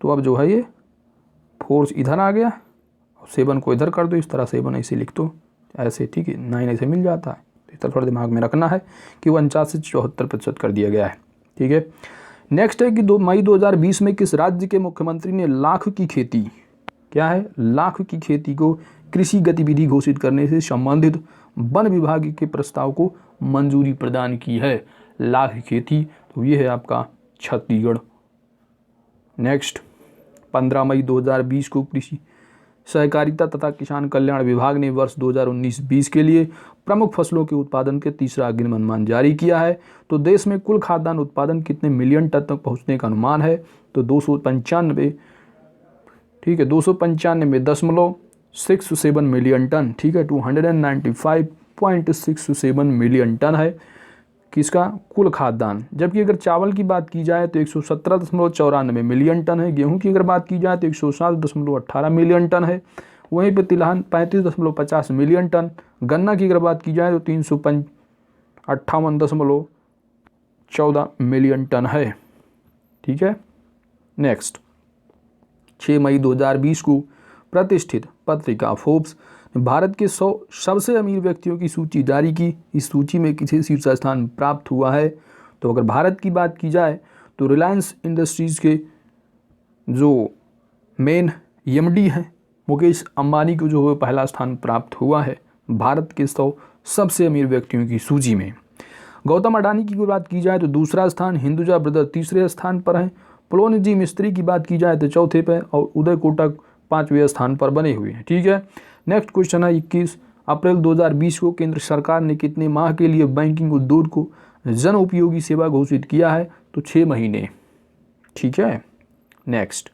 तो अब जो है ये 4 इधर आ गया, 7 को इधर कर दो, इस तरह 7 ऐसे लिख दो ऐसे। ठीक है, 9 ऐसे मिल जाता है। इस तरह थोड़ा दिमाग में रखना है कि 49 से 74% कर दिया गया है। ठीक है। नेक्स्ट है कि 2 मई 2020 में किस राज्य के मुख्यमंत्री ने लाख की खेती, क्या है? लाख की खेती को कृषि गतिविधि घोषित करने से संबंधित वन विभाग के प्रस्ताव को मंजूरी प्रदान की है? लाख खेती, तो ये है आपका छत्तीसगढ़। नेक्स्ट, 15 मई 2020 को कृषि सहकारिता तथा किसान कल्याण विभाग ने वर्ष 2019-20 के लिए प्रमुख फसलों के उत्पादन के तीसरा अग्रिम अनुमान जारी किया है। तो देश में कुल खाद्यान्न उत्पादन कितने मिलियन टन तक पहुंचने का अनुमान है? तो 295, ठीक है, 295.67 मिलियन टन, ठीक है, 295.67 मिलियन टन है किसका? कुल खाद्यान्न। जबकि अगर चावल की बात की जाए तो 117.94 मिलियन टन है। गेहूं की अगर बात की जाए तो 107.18 मिलियन टन है। वहीं पर तिलहन 35.50 मिलियन टन। गन्ना की अगर बात की जाए तो 358.14 मिलियन टन है, ठीक है। नेक्स्ट, 6 मई 2020 को प्रतिष्ठित पत्रिका फोर्ब्स भारत के 100 सबसे अमीर व्यक्तियों की सूची जारी की। इस सूची में किसे शीर्ष स्थान प्राप्त हुआ है? तो अगर भारत की बात की जाए तो रिलायंस इंडस्ट्रीज़ के जो मेन एमडी हैं मुकेश अंबानी को जो है पहला स्थान प्राप्त हुआ है भारत के 100 सबसे अमीर व्यक्तियों की सूची में। गौतम अडानी की बात की जाए तो दूसरा स्थान, हिंदुजा ब्रदर तीसरे स्थान पर हैं, पुलोनिजी मिस्त्री की बात की जाए तो चौथे पर, और उदय कोटक 5वें स्थान पर बने हुए हैं, ठीक है। नेक्स्ट क्वेश्चन है 21 अप्रैल 2020 को केंद्र सरकार ने कितने माह के लिए बैंकिंग उद्योग को जन उपयोगी सेवा घोषित किया है? तो 6 महीने, ठीक है। नेक्स्ट,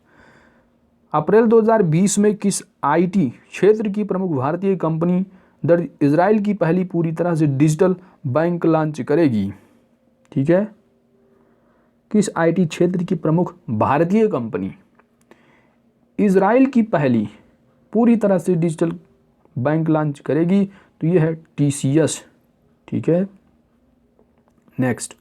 अप्रैल 2020 में किस आईटी क्षेत्र की प्रमुख भारतीय कंपनी दर्ज इजराइल की पहली पूरी तरह से डिजिटल बैंक लॉन्च करेगी? ठीक है, किस आईटी क्षेत्र की प्रमुख भारतीय कंपनी इजराइल की पहली पूरी तरह से डिजिटल बैंक लॉन्च करेगी? तो ये है टीसीएस, ठीक है। नेक्स्ट,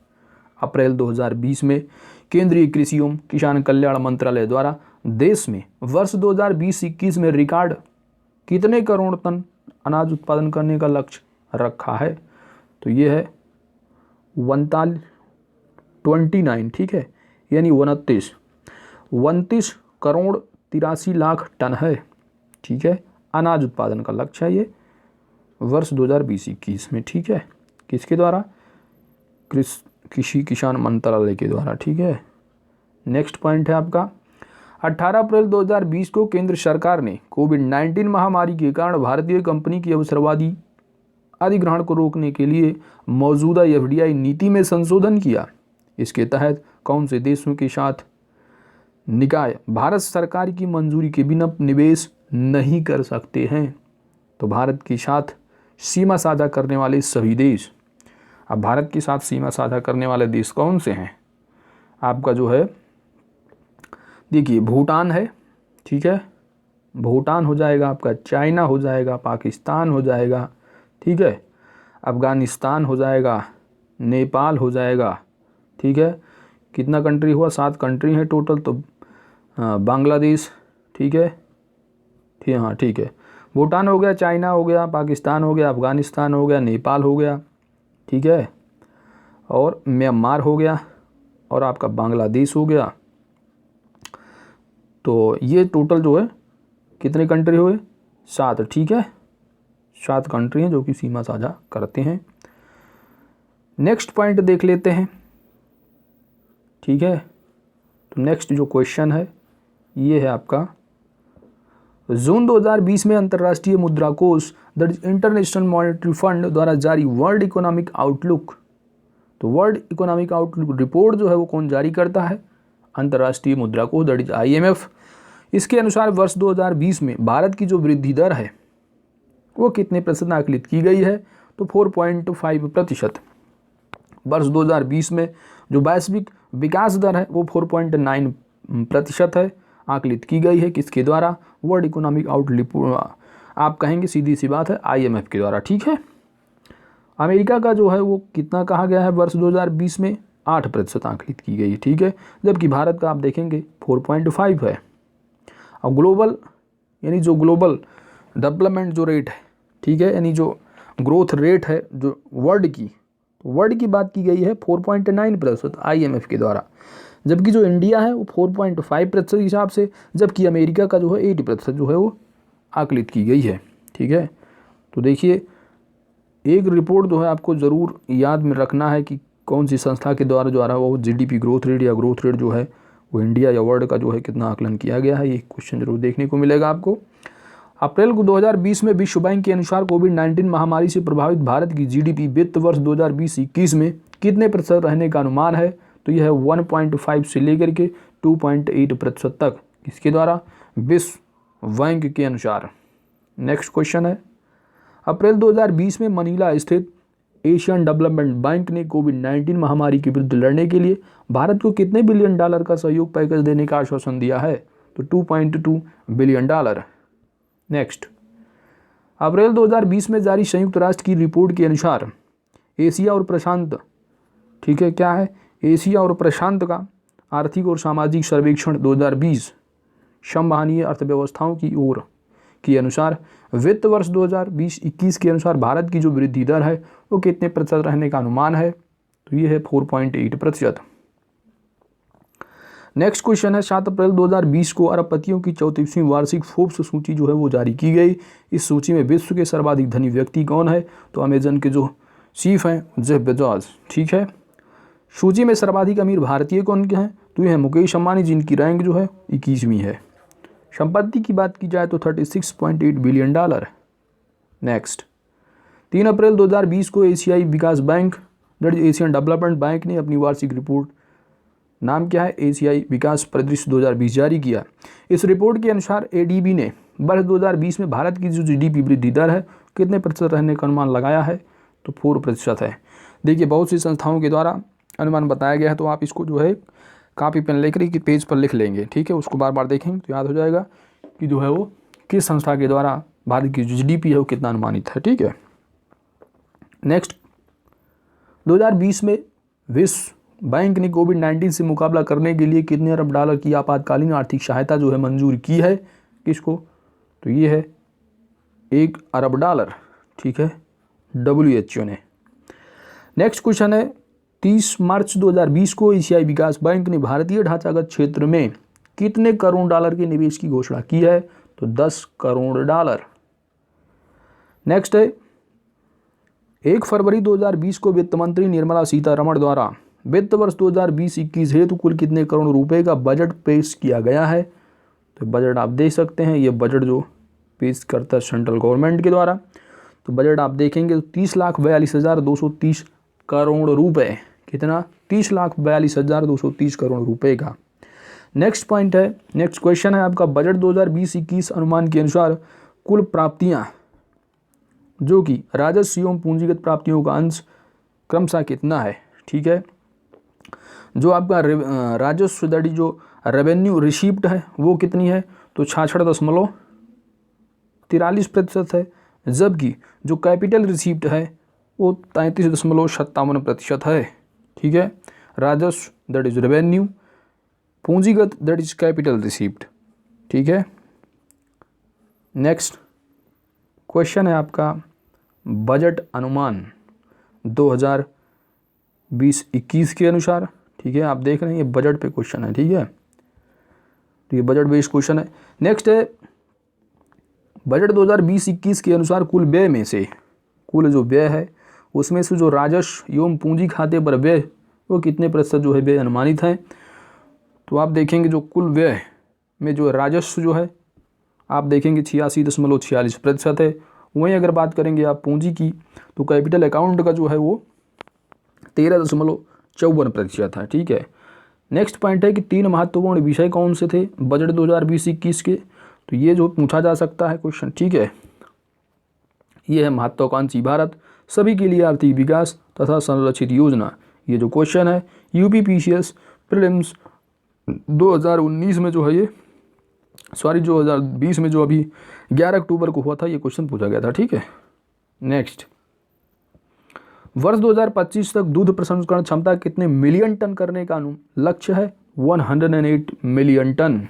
अप्रैल 2020 में केंद्रीय कृषि एवं किसान कल्याण मंत्रालय द्वारा देश में वर्ष 2020-21 में रिकॉर्ड कितने करोड़ टन अनाज उत्पादन करने का लक्ष्य रखा है? तो ये है 29, ठीक है, यानी 29 करोड़ 83 लाख टन है, ठीक है, अनाज उत्पादन का लक्ष्य है ये वर्ष 2020-21 में, ठीक है। किसके द्वारा? कृषि किसान मंत्रालय के द्वारा, ठीक है। नेक्स्ट पॉइंट है आपका 18 अप्रैल 2020 को केंद्र सरकार ने कोविड-19 महामारी के कारण भारतीय कंपनी की अवसरवादी अधिग्रहण को रोकने के लिए मौजूदा एफडीआई नीति में संशोधन किया। इसके तहत कौन से देशों के साथ निकाय भारत सरकार की मंजूरी के बिना निवेश नहीं कर सकते हैं? तो भारत के साथ सीमा साझा करने वाले सभी देश। अब भारत के साथ सीमा साझा करने वाले देश कौन से हैं? आपका जो है देखिए भूटान है, ठीक है, भूटान हो जाएगा आपका, चाइना हो जाएगा, पाकिस्तान हो जाएगा, ठीक है, अफ़गानिस्तान हो जाएगा, नेपाल हो जाएगा, ठीक है। कितना कंट्री हुआ? 7 कंट्री है टोटल। तो बांग्लादेश, ठीक है, हाँ ठीक है, भूटान हो गया, चाइना हो गया, पाकिस्तान हो गया, अफ़गानिस्तान हो गया, नेपाल हो गया, ठीक है, और म्यांमार हो गया, और आपका बांग्लादेश हो गया। तो ये टोटल जो है कितने कंट्री हुए? 7, ठीक है, 7 कंट्री हैं जो कि सीमा साझा करते हैं। नेक्स्ट पॉइंट देख लेते हैं, ठीक है। तो नेक्स्ट जो क्वेश्चन है ये है आपका जून 2020 में अंतर्राष्ट्रीय मुद्रा कोष दर्ज इंटरनेशनल मॉनेटरी फंड द्वारा जारी वर्ल्ड इकोनॉमिक आउटलुक। तो वर्ल्ड इकोनॉमिक आउटलुक रिपोर्ट जो है वो कौन जारी करता है? अंतर्राष्ट्रीय मुद्रा कोष दर्ज IMF। इसके अनुसार वर्ष 2020 में भारत की जो वृद्धि दर है वो कितने प्रतिशत आकलित की गई है? तो 4.5%। वर्ष 2020 में जो वैश्विक विकास दर है वो 4.9% है, आकलित की गई है। किसके द्वारा? वर्ल्ड इकोनॉमिक आउटलुक, आप कहेंगे सीधी सी बात है IMF के द्वारा, ठीक है। अमेरिका का जो है वो कितना कहा गया है? वर्ष 2020 में 8% आकलित की गई है, ठीक है, जबकि भारत का आप देखेंगे 4.5 है। और ग्लोबल यानी जो ग्लोबल डेवलपमेंट जो रेट है, ठीक है, यानी जो ग्रोथ रेट है जो वर्ल्ड की बात की गई है 4.9% IMF के द्वारा, जबकि जो इंडिया है वो 4.5% हिसाब से, जबकि अमेरिका का जो है 8% जो है वो आकलित की गई है, ठीक है। तो देखिए एक रिपोर्ट जो है आपको ज़रूर याद में रखना है कि कौन सी संस्था के द्वारा जो आ रहा है वो GDP ग्रोथ रेट या ग्रोथ रेट जो है वो इंडिया या वर्ल्ड का जो है कितना आकलन किया गया है, ये क्वेश्चन जरूर देखने को मिलेगा आपको। अप्रैल को 2020 में विश्व बैंक के अनुसार कोविड-19 महामारी से प्रभावित भारत की जीडीपी वित्त वर्ष 2020-21 में कितने प्रतिशत रहने का अनुमान है? तो यह है 1.5 से लेकर के 2.8% तक, किसके द्वारा? विश्व बैंक के अनुसार। नेक्स्ट क्वेश्चन है, अप्रैल 2020 में मनीला स्थित एशियन डेवलपमेंट बैंक ने कोविड-19 महामारी के विरुद्ध लड़ने के लिए भारत को कितने बिलियन डॉलर का सहयोग पैकेज देने का आश्वासन दिया है? तो 2.2 बिलियन डॉलर। नेक्स्ट, अप्रैल 2020 में जारी संयुक्त राष्ट्र की रिपोर्ट के अनुसार एशिया और प्रशांत, ठीक है, क्या है? एशिया और प्रशांत का आर्थिक और सामाजिक सर्वेक्षण 2020 संवहनीय अर्थव्यवस्थाओं की ओर के अनुसार वित्त वर्ष 2020-21 के अनुसार भारत की जो वृद्धि दर है वो कितने प्रतिशत रहने का अनुमान है? तो ये है 4.8%। नेक्स्ट क्वेश्चन है, 7 अप्रैल 2020 को अरबपतियों की 34वीं वार्षिक फोर्ब्स सूची जो है वो जारी की गई। इस सूची में विश्व के सर्वाधिक धनी व्यक्ति कौन है? तो अमेजन के जो चीफ हैं जेफ बेजोस, ठीक है। सूची में सर्वाधिक अमीर भारतीय कौन के हैं? तो ये है मुकेश अंबानी, जिनकी रैंक जो है 21वीं है। संपत्ति की बात की जाए तो 36.8 बिलियन डॉलर। नेक्स्ट, 3 अप्रैल 2020 को एशियाई विकास बैंक एशियन डेवलपमेंट बैंक ने अपनी वार्षिक रिपोर्ट, नाम क्या है? एशियाई विकास परिदृश्य 2020 जारी किया। इस रिपोर्ट के अनुसार एडीबी ने वर्ष 2020 में भारत की जो जीडीपी वृद्धि दर है कितने प्रतिशत रहने का अनुमान लगाया है? तो 4% है। देखिए, बहुत सी संस्थाओं के द्वारा अनुमान बताया गया है, तो आप इसको जो है कॉपी पेन लेकर के पेज पर लिख लेंगे, ठीक है। उसको बार बार देखेंगे तो याद हो जाएगा कि जो है वो किस संस्था के द्वारा भारत की जो जीडीपी है वो कितना अनुमानित है, ठीक है। नेक्स्ट, 2020 में विश्व बैंक ने कोविड-19 से मुकाबला करने के लिए कितने अरब डॉलर की आपातकालीन आर्थिक सहायता जो है मंजूर की है? किसको? तो ये है 1 अरब डॉलर, ठीक है, WHO ने। नेक्स्ट क्वेश्चन है, 30 मार्च 2020 को एशियाई विकास बैंक ने भारतीय ढांचागत क्षेत्र में कितने करोड़ डॉलर के निवेश की घोषणा की है? तो 10 करोड़ डॉलर। नेक्स्ट है, 1 फरवरी 2020 को वित्त मंत्री निर्मला सीतारमण द्वारा वित्त वर्ष 2020-21 हेतु कुल कितने करोड़ रुपए का बजट पेश किया गया है? तो बजट आप देख सकते हैं, ये बजट जो पेश करता है सेंट्रल गवर्नमेंट के द्वारा, तो बजट आप देखेंगे तो 30,42,230 करोड़ रुपए। कितना? 30,42,230 करोड़ रुपए का। नेक्स्ट पॉइंट है, नेक्स्ट क्वेश्चन है आपका, बजट 2020-21 अनुमान के अनुसार कुल प्राप्तियां जो कि राजस्व एवं पूंजीगत प्राप्तियों का अंश क्रमशः कितना है? ठीक है, जो आपका राजस्व दड़ी जो रेवेन्यू रिसीप्ट है वो कितनी है? तो 66.43% है, जबकि जो कैपिटल रिसीप्ट है वो 33.57% है, ठीक है। राजस्व दैट इज रेवेन्यू, पूंजीगत दैट इज कैपिटल रिसीप्ट, ठीक है। नेक्स्ट क्वेश्चन है आपका, बजट अनुमान 2020-21 के अनुसार, ठीक है। आप देख रहे हैं ये बजट पे क्वेश्चन है, ठीक है, तो ये बजट बेस्ड क्वेश्चन है। नेक्स्ट है, बजट 2020-21 के अनुसार कुल व्यय में से, कुल जो व्यय है उसमें से जो राजस्व एवं पूंजी खाते पर व्यय वो कितने प्रतिशत जो है व्यय अनुमानित है? तो आप देखेंगे जो कुल व्यय में जो राजस्व जो है आप देखेंगे 86.46% है। वहीं अगर बात करेंगे आप पूंजी की तो कैपिटल अकाउंट का जो है वो 13.54% है, ठीक है। नेक्स्ट पॉइंट है कि 3 महत्वपूर्ण विषय कौन से थे बजट 2020-21 के? तो ये जो पूछा जा सकता है क्वेश्चन, ठीक है। ये है महत्वाकांक्षी भारत, सभी के लिए आर्थिक विकास तथा संरक्षित योजना। ये जो क्वेश्चन है यूपीपीसीएस प्रीलिम्स 2019 में जो है ये 2020 में जो अभी 11 अक्टूबर को हुआ था, ये क्वेश्चन पूछा गया था, ठीक है। नेक्स्ट, वर्ष 2025 तक दूध प्रसंस्करण क्षमता कितने मिलियन टन करने का लक्ष्य है? 108 मिलियन टन।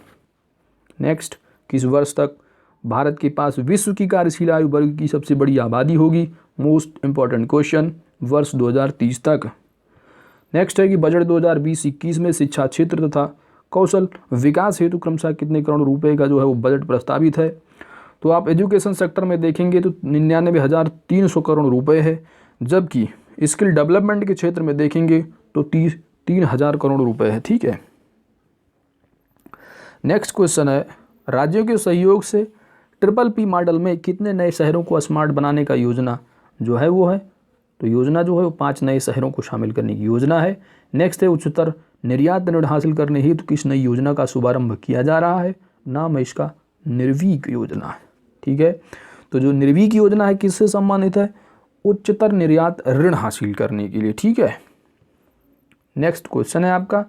नेक्स्ट, किस वर्ष तक भारत के पास विश्व की कार्यशील आयु वर्ग की सबसे बड़ी आबादी होगी? मोस्ट इंपॉर्टेंट क्वेश्चन, वर्ष 2030 तक। नेक्स्ट है कि बजट 2020-21 में शिक्षा क्षेत्र तथा कौशल विकास हेतु क्रमशः कितने करोड़ रुपए का जो है वो बजट प्रस्तावित है? तो आप एजुकेशन सेक्टर में देखेंगे तो 99,300 करोड़ रुपए है, जबकि स्किल डेवलपमेंट के क्षेत्र में देखेंगे तो 3,000 करोड़ रुपए है, ठीक है। नेक्स्ट क्वेश्चन है, राज्यों के सहयोग से PPP मॉडल में कितने नए शहरों को स्मार्ट बनाने का योजना जो है वो है, तो योजना जो है वो 5 नए शहरों को शामिल करने की योजना है। नेक्स्ट है उच्चतर निर्यात ऋण हासिल करने हेतु किस नई योजना का शुभारंभ किया जा रहा है, नाम है इसका निर्वीक योजना है। ठीक है, तो जो निर्वीक योजना है किससे संबंधित है, उच्चतर निर्यात ऋण हासिल करने के लिए। ठीक है, नेक्स्ट क्वेश्चन है आपका,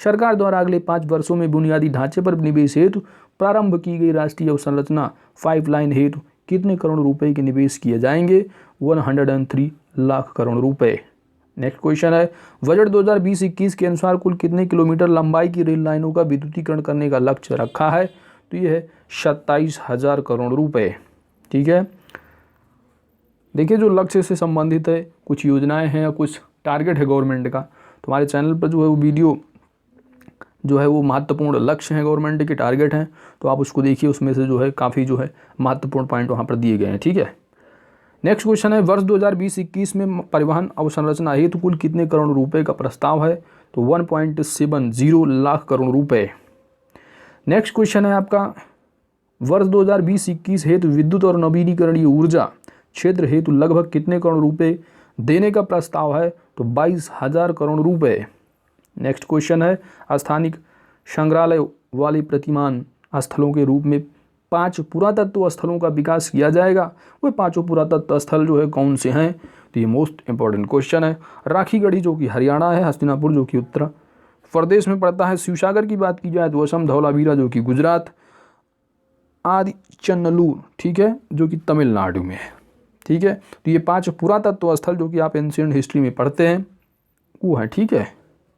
सरकार द्वारा अगले 5 वर्षों में बुनियादी ढांचे पर निवेश हेतु प्रारंभ की गई राष्ट्रीय अवसंरचना 5 लाइन हेतु कितने करोड़ रुपए के निवेश किए जाएंगे, 103 लाख करोड़ रुपए। नेक्स्ट क्वेश्चन है, बजट 2020-21 के अनुसार कुल कितने किलोमीटर लंबाई की रेल लाइनों का विद्युतीकरण करने का लक्ष्य रखा है, तो ये है 27,000 करोड़ रुपए। ठीक है, देखिए जो लक्ष्य से संबंधित है, कुछ योजनाएं हैं या कुछ टारगेट है गवर्नमेंट का, तो हमारे चैनल पर जो है वो वीडियो जो है वो महत्वपूर्ण लक्ष्य हैं, गवर्नमेंट के टारगेट हैं, तो आप उसको देखिए, उसमें से जो है काफ़ी जो है महत्वपूर्ण पॉइंट वहाँ पर दिए गए हैं। ठीक है, नेक्स्ट क्वेश्चन है, वर्ष 2020-21 में परिवहन अवसंरचना हेतु कुल कितने करोड़ रुपए का प्रस्ताव है, तो 1.70 लाख करोड़ रुपए। नेक्स्ट क्वेश्चन है आपका, वर्ष 2020-21 हेतु विद्युत और नवीनीकरणीय ऊर्जा क्षेत्र हेतु लगभग कितने करोड़ रुपए देने का प्रस्ताव है, तो 22,000 करोड़ रुपए। नेक्स्ट क्वेश्चन है, स्थानिक संग्रहालय वाले प्रतिमान स्थलों के रूप में 5 पुरातत्व स्थलों का विकास किया जाएगा, वो 5 पुरातत्व स्थल जो है कौन से हैं, तो ये मोस्ट इंपॉर्टेंट क्वेश्चन है। राखीगढ़ी जो कि हरियाणा है, हस्तिनापुर जो कि उत्तर प्रदेश में पड़ता है, शिवसागर की बात की जाए तो असम, धौलावीरा जो कि गुजरात, आदि चन्नलूर ठीक है जो कि तमिलनाडु में है। ठीक है, तो ये 5 पुरातत्व स्थल जो कि आप एंशिएंट हिस्ट्री में पढ़ते हैं वो है। ठीक है,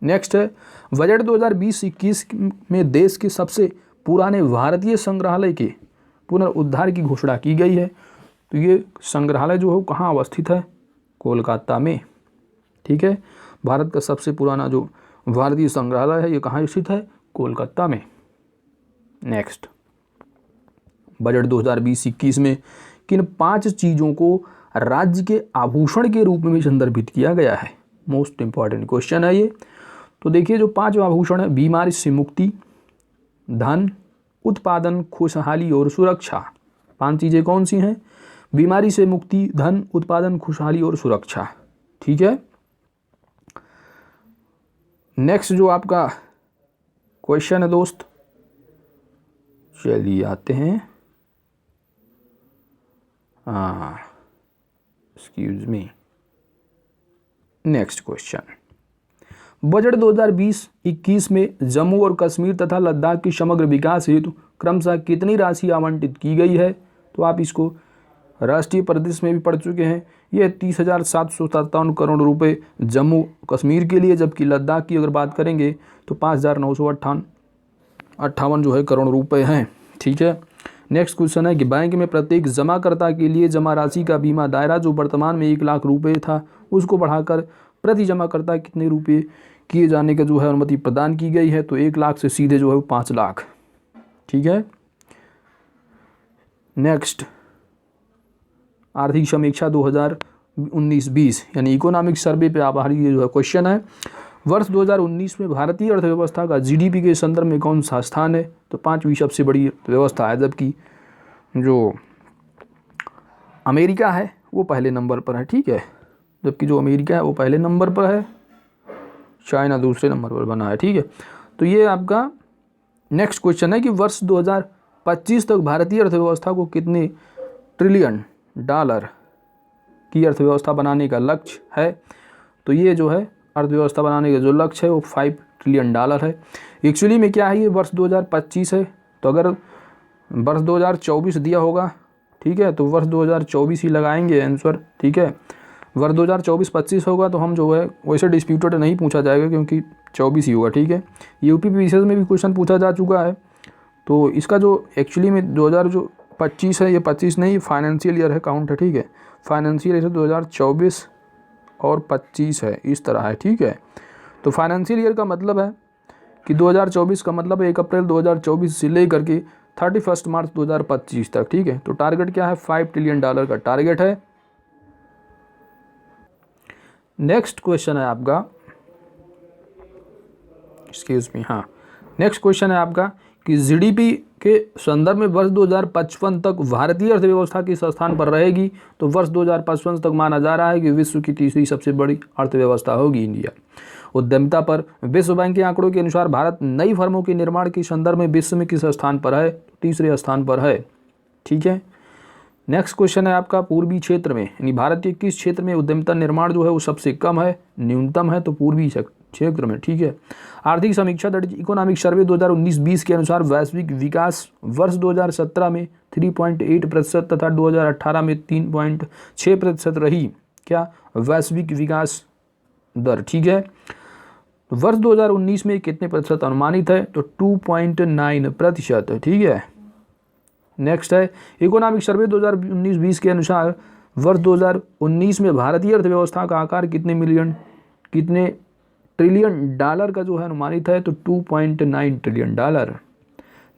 नेक्स्ट है, बजट 2020-21 में देश के सबसे पुराने भारतीय संग्रहालय के पुनरुद्धार की घोषणा की गई है, तो ये संग्रहालय जो है कहाँ अवस्थित है, कोलकाता में। ठीक है, भारत का सबसे पुराना जो भारतीय संग्रहालय है ये कहाँ स्थित है, कोलकाता में। नेक्स्ट, बजट 2020-21 में किन 5 चीज़ों को राज्य के आभूषण के रूप में संदर्भित किया गया है, मोस्ट इंपॉर्टेंट क्वेश्चन है ये। तो देखिए जो 5 आभूषण है, बीमारी से मुक्ति, धन, उत्पादन, खुशहाली और सुरक्षा। 5 चीज़ें कौन सी हैं, बीमारी से मुक्ति, धन, उत्पादन, खुशहाली और सुरक्षा। ठीक है, नेक्स्ट जो आपका क्वेश्चन है दोस्त, चलिए आते हैं, excuse me. Next question, budget 2020-21 में जम्मू और कश्मीर तथा लद्दाख के समग्र विकास हेतु क्रमशः कितनी राशि आवंटित की गई है, तो आप इसको राष्ट्रीय परिदृश्य में भी पढ़ चुके हैं। यह 30,757 करोड़ रुपए जम्मू कश्मीर के लिए, जबकि लद्दाख की अगर बात करेंगे तो 5,958 जो है करोड़ रुपए हैं। ठीक है, नेक्स्ट क्वेश्चन है कि बैंक में प्रत्येक जमाकर्ता के लिए जमा राशि का बीमा दायरा जो वर्तमान में 1 लाख रुपए था उसको बढ़ाकर प्रति जमाकर्ता कितने रुपए किए जाने का जो है अनुमति प्रदान की गई है, तो 1 लाख से सीधे जो है 5 लाख। ठीक है, नेक्स्ट, आर्थिक समीक्षा 2019-20 यानी इकोनॉमिक सर्वे पे आधारित ये जो है क्वेश्चन है। वर्ष 2019 में भारतीय अर्थव्यवस्था का जीडीपी के संदर्भ में कौन सा स्थान है, तो 5वीं सबसे बड़ी व्यवस्था है, जबकि जो अमेरिका है वो पहले नंबर पर है। ठीक है, जबकि जो अमेरिका है वो पहले नंबर पर है, चाइना दूसरे नंबर पर बना है। ठीक है, तो ये आपका नेक्स्ट क्वेश्चन है कि वर्ष 2025 तक भारतीय अर्थव्यवस्था को कितने ट्रिलियन डॉलर की अर्थव्यवस्था बनाने का लक्ष्य है, तो ये जो है अर्थव्यवस्था बनाने का जो लक्ष्य है वो 5 ट्रिलियन डॉलर है। एक्चुअली में क्या है, ये वर्ष 2025 है, तो अगर वर्ष 2024 दिया होगा, ठीक है, तो वर्ष 2024 ही लगाएंगे आंसर। ठीक है, वर्ष 2024-25 होगा तो हम जो है वैसे डिस्प्यूटेड नहीं पूछा जाएगा क्योंकि 24 ही होगा। ठीक है, यूपी पीसीएस में भी क्वेश्चन पूछा जा चुका है, तो इसका जो एक्चुअली में 2025 है, ये 25 नहीं फाइनेंशियल ईयर है, काउंट है। ठीक है, फाइनेंशियल ईयर 2024 और 25 है, इस तरह है। ठीक है, तो फाइनेंशियल ईयर का मतलब है कि 2024 का मतलब है 1 अप्रैल 2024 से लेकर के 31 मार्च 2025 तक। ठीक है, तो टारगेट क्या है, 5 ट्रिलियन डॉलर का टारगेट है। नेक्स्ट क्वेश्चन है आपका, एक्सक्यूज मी, हाँ, नेक्स्ट क्वेश्चन है आपका कि जीडीपी के संदर्भ में वर्ष 2055 तक भारतीय अर्थव्यवस्था किस स्थान पर रहेगी, तो वर्ष 2055 तक माना जा रहा है कि विश्व की तीसरी सबसे बड़ी अर्थव्यवस्था होगी इंडिया। उद्यमिता पर विश्व बैंक के आंकड़ों के अनुसार भारत नई फर्मों के निर्माण के संदर्भ में विश्व में किस स्थान पर है, तीसरे स्थान पर है। ठीक है। नेक्स्ट क्वेश्चन है आपका, पूर्वी क्षेत्र में यानी भारत के किस क्षेत्र में उद्यमिता निर्माण जो है वो सबसे कम है, न्यूनतम है, तो पूर्वी क्षेत्र में। ठीक है। आर्थिक समीक्षा इकोनॉमिक सर्वे 2019-20 के अनुसार वैश्विक विकास वर्ष 2017 में 3.8% तथा 2018 में 3.6% रही। क्या? वैश्विक विकास दर। ठीक है। वर्ष 2019 में कितने प्रतिशत अनुमानित है, तो 2.9%। ठीक है। नेक्स्ट है, इकोनॉमिक सर्वे 2019-20 के अनुसार वर्ष 2019 में भारतीय अर्थव्यवस्था का आकार कितने ट्रिलियन डॉलर का जो है अनुमानित है, तो 2.9 ट्रिलियन डॉलर।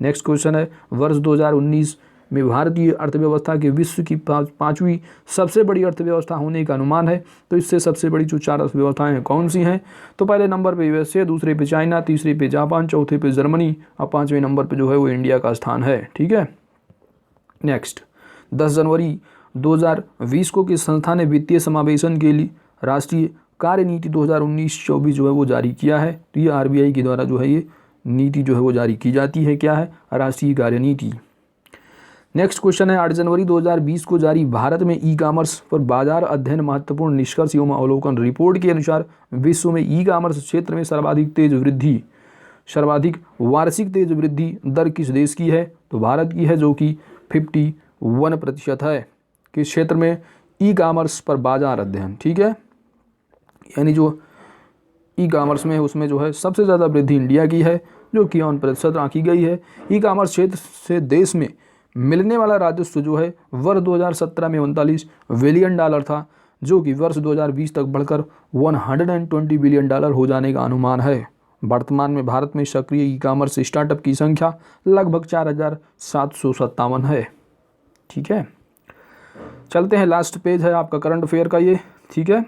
नेक्स्ट क्वेश्चन है, वर्ष 2019 में भारतीय अर्थव्यवस्था के विश्व की पांचवी सबसे बड़ी अर्थव्यवस्था होने का अनुमान है, तो इससे सबसे बड़ी जो 4 अर्थव्यवस्थाएं कौन सी हैं, तो पहले नंबर पे यूएसए, दूसरे पे चाइना, तीसरे पे जापान, चौथे पे जर्मनी और 5वें नंबर पे जो है वो इंडिया का स्थान है। ठीक है। नेक्स्ट, 10 जनवरी 2020 को किस संस्था ने वित्तीय समावेशन के लिए राष्ट्रीय कार्य नीति 2019-24 जो है वो जारी किया है, तो ये आरबीआई के द्वारा जो है ये नीति जो है वो जारी की जाती है। क्या है? राष्ट्रीय कार्य नीति। नेक्स्ट क्वेश्चन है, 8 जनवरी 2020 को जारी भारत में ई कॉमर्स पर बाजार अध्ययन महत्वपूर्ण निष्कर्ष एवं अवलोकन रिपोर्ट के अनुसार विश्व में ई कॉमर्स क्षेत्र में सर्वाधिक वार्षिक तेज वृद्धि दर किस देश की है, तो भारत की है, जो कि 51% है। किस क्षेत्र में? ई कॉमर्स पर बाजार अध्ययन। ठीक है। यानी जो ई कॉमर्स में उसमें जो है सबसे ज़्यादा वृद्धि इंडिया की है, जो कि 51% आंकी गई है। ई कॉमर्स क्षेत्र से देश में मिलने वाला राजस्व जो है वर्ष 2017 में 39 बिलियन डॉलर था, जो कि वर्ष 2020 तक बढ़कर 120 बिलियन डॉलर हो जाने का अनुमान है। वर्तमान में भारत में सक्रिय ई कॉमर्स स्टार्टअप की संख्या लगभग 4757 है। ठीक है। चलते हैं, लास्ट पेज है आपका करंट अफेयर का ये। ठीक है।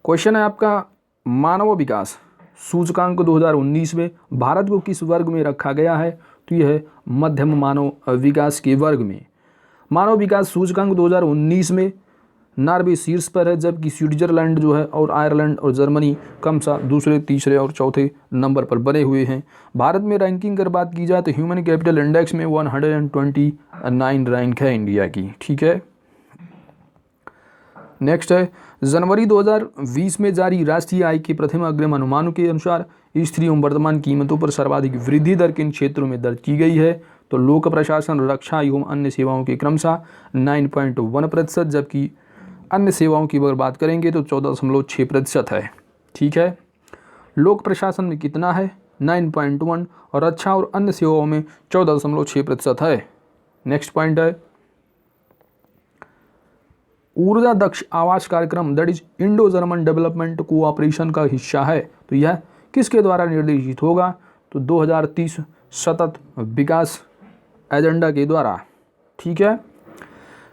क्वेश्चन है आपका, मानव विकास सूचकांक 2019 में भारत को किस वर्ग में रखा गया है, तो यह है मध्यम मानव विकास के वर्ग में। मानव विकास सूचकांक 2019 में नॉर्वे शीर्ष पर है, जबकि स्विट्जरलैंड जो है और आयरलैंड और जर्मनी क्रमशः दूसरे, तीसरे और चौथे नंबर पर बने हुए हैं। भारत में रैंकिंग अगर बात की जाए तो ह्यूमन कैपिटल इंडेक्स में 129 रैंक है इंडिया की। ठीक है। नेक्स्ट है, जनवरी 2020 में जारी राष्ट्रीय आय के प्रथम अग्रिम अनुमानों के अनुसार स्थिर एवं वर्तमान कीमतों पर सर्वाधिक वृद्धि दर किन क्षेत्रों में दर्ज की गई है, तो लोक प्रशासन, रक्षा एवं अन्य सेवाओं के क्रमशः 9.1%, जबकि अन्य सेवाओं की अगर बात करेंगे तो 14.6% है। ठीक है। लोक प्रशासन में कितना है? 9.1, और रक्षा और अन्य सेवाओं में 14.6% है। नेक्स्ट पॉइंट है, ऊर्जा दक्ष आवास कार्यक्रम that is Indo German development cooperation का हिस्सा है, तो यह किसके द्वारा निर्देशित होगा, तो 2030 सतत विकास एजेंडा के द्वारा। ठीक है।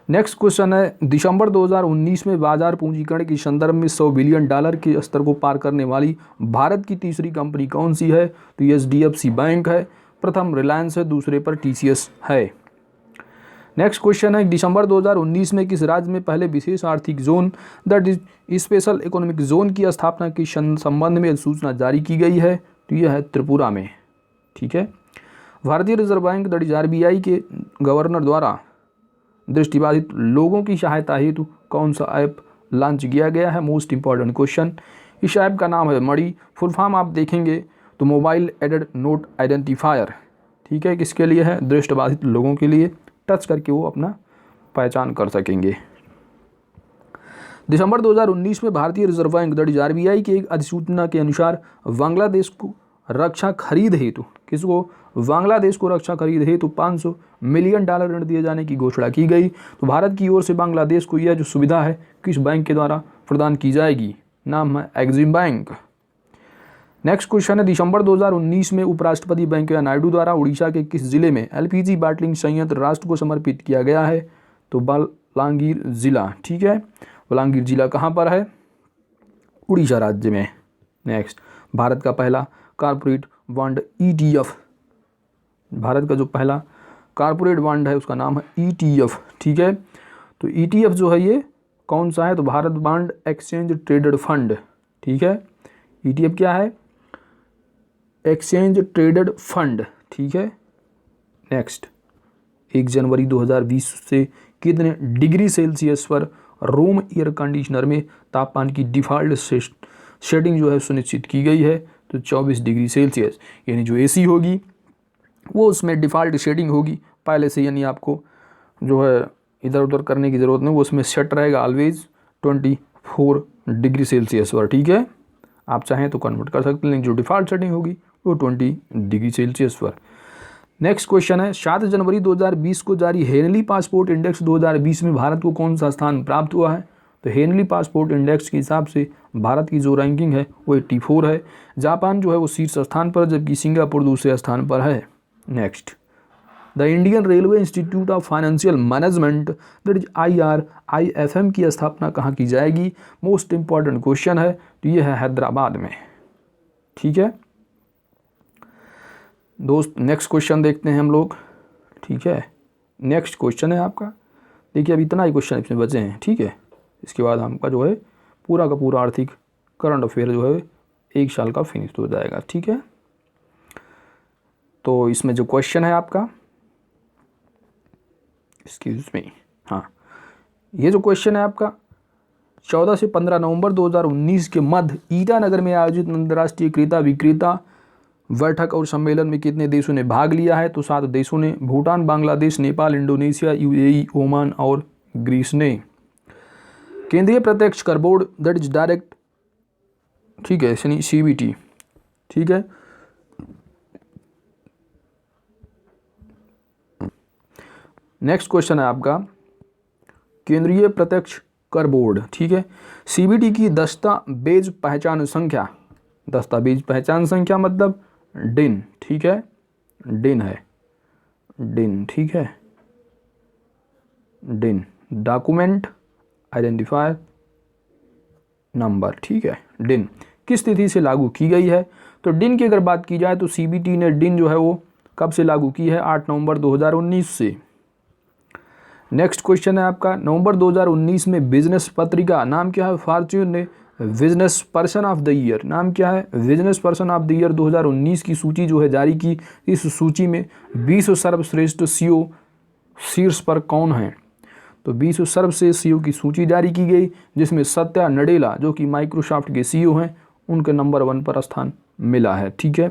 नेक्स्ट क्वेश्चन है, दिसंबर 2019 में बाजार पूंजीकरण के संदर्भ में 100 बिलियन डॉलर के स्तर को पार करने वाली भारत की तीसरी कंपनी कौन सी है, तो एचडीएफसी बैंक है, प्रथम रिलायंस है, दूसरे पर टीसीएस है। नेक्स्ट क्वेश्चन है, दिसंबर 2019 में किस राज्य में पहले विशेष आर्थिक zone that is special economic zone की स्थापना के संबंध में सूचना जारी की गई है, तो यह है त्रिपुरा में। ठीक है। भारतीय reserve bank that is RBI के गवर्नर द्वारा दृष्टिबाधित लोगों की सहायता हेतु कौन सा ऐप लॉन्च किया गया है, मोस्ट इंपॉर्टेंट क्वेश्चन। इस ऐप का नाम है मणि, फुल फॉर्म आप देखेंगे तो मोबाइल एडेड नोट आइडेंटिफायर। ठीक है। किसके लिए है? दृष्टिबाधित लोगों के लिए, टच करके वो अपना पहचान कर सकेंगे। दिसंबर 2019 में भारतीय reserve bank that is RBI की एक अधिसूचना के अनुसार बांग्लादेश को रक्षा खरीद हेतु बांग्लादेश को रक्षा खरीद हेतु 500 मिलियन डॉलर ऋण दिए जाने की घोषणा की गई। तो भारत की ओर से बांग्लादेश को यह जो सुविधा है किस बैंक के द्वारा प्रदान की जाएगी, नाम है एक्सिम बैंक। नेक्स्ट क्वेश्चन है, दिसंबर 2019 में उपराष्ट्रपति वेंकैया नायडू द्वारा उड़ीसा के किस जिले में एलपीजी बॉटलिंग संयंत्र राष्ट्र को समर्पित किया गया है, तो बलांगीर जिला। ठीक है। बलांगीर जिला कहाँ पर है? उड़ीसा राज्य में। नेक्स्ट, भारत का पहला कॉर्पोरेट बॉन्ड ETF भारत का जो पहला कॉरपोरेट बॉन्ड है उसका नाम है ETF, ठीक है। तो ETF जो है ये कौन सा है, तो Bharat bond exchange traded fund, ठीक है। ETF क्या है, एक्सचेंज ट्रेडेड फंड, ठीक है। नेक्स्ट, 1 जनवरी 2020 से कितने डिग्री सेल्सियस पर रूम एयर कंडीशनर में तापमान की डिफ़ॉल्ट सेटिंग जो है सुनिश्चित की गई है, तो 24 डिग्री सेल्सियस, यानी जो AC होगी वो उसमें डिफ़ॉल्ट शेडिंग होगी पहले से, यानी आपको जो है इधर उधर करने की ज़रूरत नहीं, वो उसमें सेट रहेगा ऑलवेज 24 डिग्री सेल्सियस पर, ठीक है। आप चाहें तो कन्वर्ट कर सकते हैं, लेकिन जो डिफ़ॉल्ट सेटिंग होगी वो 20 डिग्री सेल्सियस पर। नेक्स्ट क्वेश्चन है, 7 जनवरी 2020 को जारी हेनली पासपोर्ट इंडेक्स 2020 में भारत को कौन सा स्थान प्राप्त हुआ है, तो हेनली पासपोर्ट इंडेक्स के हिसाब से भारत की जो रैंकिंग है वो 84 है। जापान जो है वो शीर्ष स्थान पर, जबकि सिंगापुर दूसरे स्थान पर है। Next, the Indian railway institute of financial management that is IRIFM की स्थापना कहाँ की जाएगी, मोस्ट इंपॉर्टेंट क्वेश्चन है, तो ये है हैदराबाद में, ठीक है दोस्त। नेक्स्ट क्वेश्चन देखते हैं हम लोग, ठीक है। नेक्स्ट क्वेश्चन है आपका, देखिए अब इतना ही क्वेश्चन इसमें बचे हैं, ठीक है। इसके बाद हमका जो है पूरा का पूरा आर्थिक करंट अफेयर जो है 1 साल का फिनिश हो जाएगा, ठीक है। तो इसमें जो क्वेश्चन है आपका, एक्सक्यूज मी, हाँ, ये जो क्वेश्चन है आपका 14 से 15 नवंबर 2019 के मध्य ईटानगर में आयोजित अंतर्राष्ट्रीय क्रेता विक्रेता बैठक और सम्मेलन में कितने देशों ने भाग लिया है, तो 7 देशों ने, Bhutan, Bangladesh, Nepal, Indonesia, UAE, Oman और ग्रीस ने। केंद्रीय प्रत्यक्ष कर बोर्ड दैट इज डायरेक्ट, ठीक है, यानी CBT, ठीक है। नेक्स्ट क्वेश्चन है आपका, केंद्रीय प्रत्यक्ष कर बोर्ड, ठीक है, CBT की दस्तावेज पहचान संख्या, दस्तावेज पहचान संख्या मतलब DIN, ठीक है, DIN है, DIN, ठीक है, DIN डॉक्यूमेंट आइडेंटिफायर नंबर, ठीक है। DIN किस तिथि से लागू की गई है, तो DIN की अगर बात की जाए तो CBT ने DIN जो है वो कब से लागू की है, 8 नवंबर 2019 से। नेक्स्ट क्वेश्चन है आपका, नवंबर 2019 में बिजनेस पत्रिका नाम क्या है, फॉर्च्यून ने business person of the year, नाम क्या है, business person of the year 2019 की सूची जो है जारी की। इस सूची में 20 सर्वश्रेष्ठ CEO शीर्ष पर कौन है, तो 20 सर्वश्रेष्ठ CEO की सूची जारी की गई, जिसमें सत्या नडेला जो कि माइक्रोसॉफ्ट के CEO हैं, उनके नंबर 1 पर स्थान मिला है, ठीक है।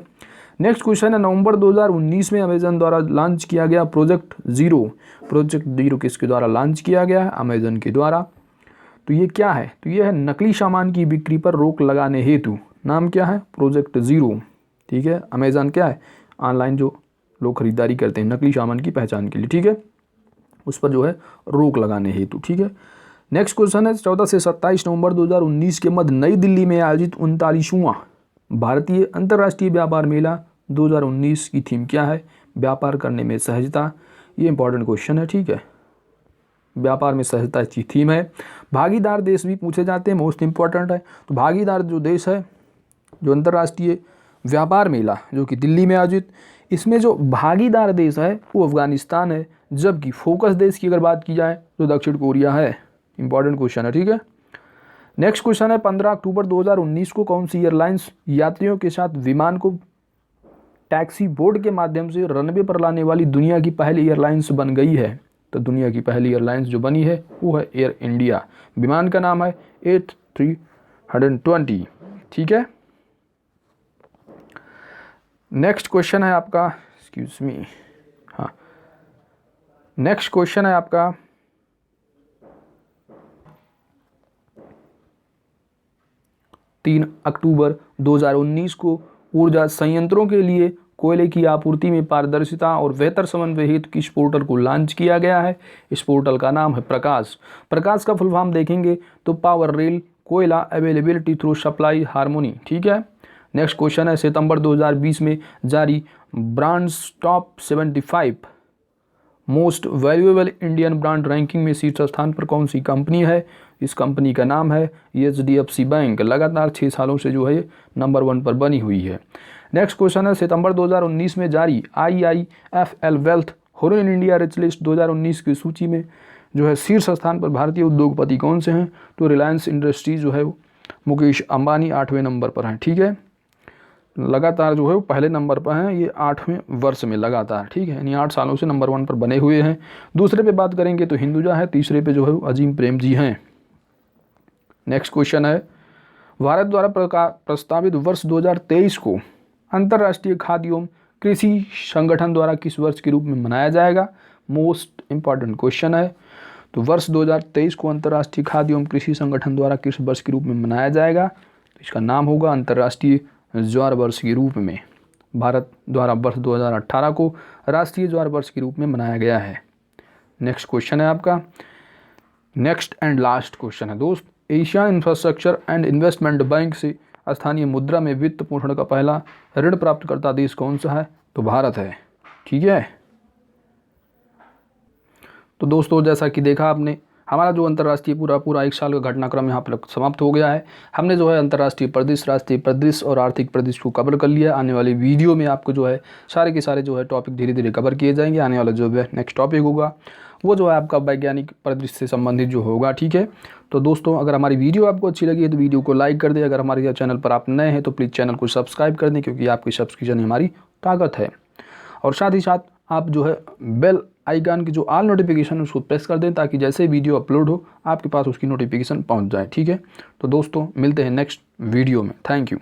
नेक्स्ट क्वेश्चन है, नवंबर 2019 में अमेजन द्वारा लॉन्च किया गया प्रोजेक्ट जीरो किसके द्वारा लॉन्च किया गया है, अमेजन के द्वारा। तो ये क्या है, तो ये है नकली सामान की बिक्री पर रोक लगाने हेतु, नाम क्या है, प्रोजेक्ट जीरो, ठीक है। अमेजन क्या है, ऑनलाइन जो लोग खरीदारी करते हैं नकली सामान की पहचान के लिए, ठीक है, उस पर जो है रोक लगाने हेतु, ठीक है। नेक्स्ट क्वेश्चन है, 14 से 27 नवंबर 2019 के मध्य नई दिल्ली में आयोजित 39वां भारतीय अंतर्राष्ट्रीय व्यापार मेला 2019 की थीम क्या है, व्यापार करने में सहजता, ये इंपॉर्टेंट क्वेश्चन है, ठीक है। व्यापार में सहजता की थीम है। भागीदार देश भी पूछे जाते हैं, मोस्ट इंपॉर्टेंट है। तो भागीदार जो देश है, जो अंतर्राष्ट्रीय व्यापार मेला जो कि दिल्ली में आयोजित, इसमें जो भागीदार देश है वो अफगानिस्तान है, जबकि फोकस देश की अगर बात की जाए तो दक्षिण कोरिया है। इंपॉर्टेंट क्वेश्चन है, ठीक है। नेक्स्ट क्वेश्चन है, 15 अक्टूबर 2019 को कौन सी एयरलाइंस यात्रियों के साथ विमान को टैक्सी बोर्ड के माध्यम से रनवे पर लाने वाली दुनिया की पहली एयरलाइंस बन गई है, तो दुनिया की पहली एयरलाइंस जो बनी है वो है एयर इंडिया। विमान का नाम है A320, ठीक है। नेक्स्ट क्वेश्चन है आपका, एक्सक्यूज मी, हाँ, नेक्स्ट क्वेश्चन है आपका, तीन अक्टूबर 2019 को ऊर्जा संयंत्रों के लिए कोयले की आपूर्ति में पारदर्शिता और बेहतर समन्वय हेतु किस पोर्टल को लॉन्च किया गया है। इस पोर्टल का नाम है प्रकाश। प्रकाश का फुल फॉर्म देखेंगे तो पावर रेल कोयला अवेलेबिलिटी थ्रू सप्लाई हार्मोनी, ठीक है। नेक्स्ट क्वेश्चन है, सितंबर 2020 में जारी brands top 75 most valuable Indian brand ranking में शीर्ष स्थान पर कौन सी कंपनी है। इस कंपनी का नाम है HDFC बैंक। लगातार 6 सालों से जो है नंबर 1 पर बनी हुई है। नेक्स्ट क्वेश्चन है, सितंबर 2019 में जारी IIFL wealth horizon India rich list 2019 की सूची में जो है शीर्ष स्थान पर भारतीय उद्योगपति कौन से हैं? तो रिलायंस इंडस्ट्रीज जो है वो मुकेश अंबानी 8वें नंबर पर हैं। ठीक है, लगातार जो है वो पहले नंबर पर हैं, ये 8वें वर्ष में लगातार। ठीक है, यानी 8 सालों से नंबर 1 पर बने हुए हैं। दूसरे पे बात करेंगे तो हिंदुजा है, तीसरे पे जो है वो अजीम प्रेम जी हैं। नेक्स्ट क्वेश्चन है, भारत द्वारा प्रस्तावित वर्ष 2023 को अंतर्राष्ट्रीय खाद्य एवं कृषि संगठन द्वारा किस वर्ष के रूप में मनाया जाएगा? मोस्ट इंपॉर्टेंट क्वेश्चन है। तो वर्ष 2023 को अंतर्राष्ट्रीय खाद्य एवं कृषि संगठन द्वारा किस वर्ष के रूप में मनाया जाएगा? तो इसका नाम होगा अंतर्राष्ट्रीय ज्वार वर्ष के रूप में। भारत द्वारा वर्ष 2018 को राष्ट्रीय ज्वार वर्ष के रूप में मनाया गया है। नेक्स्ट क्वेश्चन है आपका, नेक्स्ट एंड लास्ट क्वेश्चन है दोस्त, Asian infrastructure and investment bank से स्थानीय मुद्रा में वित्त पोषण का पहला ऋण प्राप्तकर्ता देश कौन सा है? तो भारत है। ठीक है, तो दोस्तों जैसा कि देखा आपने, हमारा जो अंतर्राष्ट्रीय पूरा 1 साल का घटनाक्रम यहाँ पर समाप्त हो गया है। हमने जो है अंतर्राष्ट्रीय परिदृश्य, राष्ट्रीय परिदृश्य और आर्थिक परिदृश्य को कवर कर लिया। आने वाली वीडियो में आपको जो है सारे के सारे जो है टॉपिक धीरे धीरे कवर किए जाएंगे। आने वाला जो है नेक्स्ट टॉपिक होगा वो जो है आपका वैज्ञानिक परिदृश्य से संबंधित जो होगा। ठीक है, तो दोस्तों अगर हमारी वीडियो आपको अच्छी लगी है तो वीडियो को लाइक कर दें। अगर हमारे चैनल पर आप नए हैं तो प्लीज़ चैनल को सब्सक्राइब कर दें, क्योंकि आपकी सब्सक्रिप्शन हमारी ताकत है। और साथ ही साथ आप जो है बेल आइकन की जो ऑल नोटिफिकेशन उसको प्रेस कर दें, ताकि जैसे वीडियो अपलोड हो आपके पास उसकी नोटिफिकेशन पहुंच जाए। ठीक है, तो दोस्तों मिलते हैं नेक्स्ट वीडियो में। Thank you.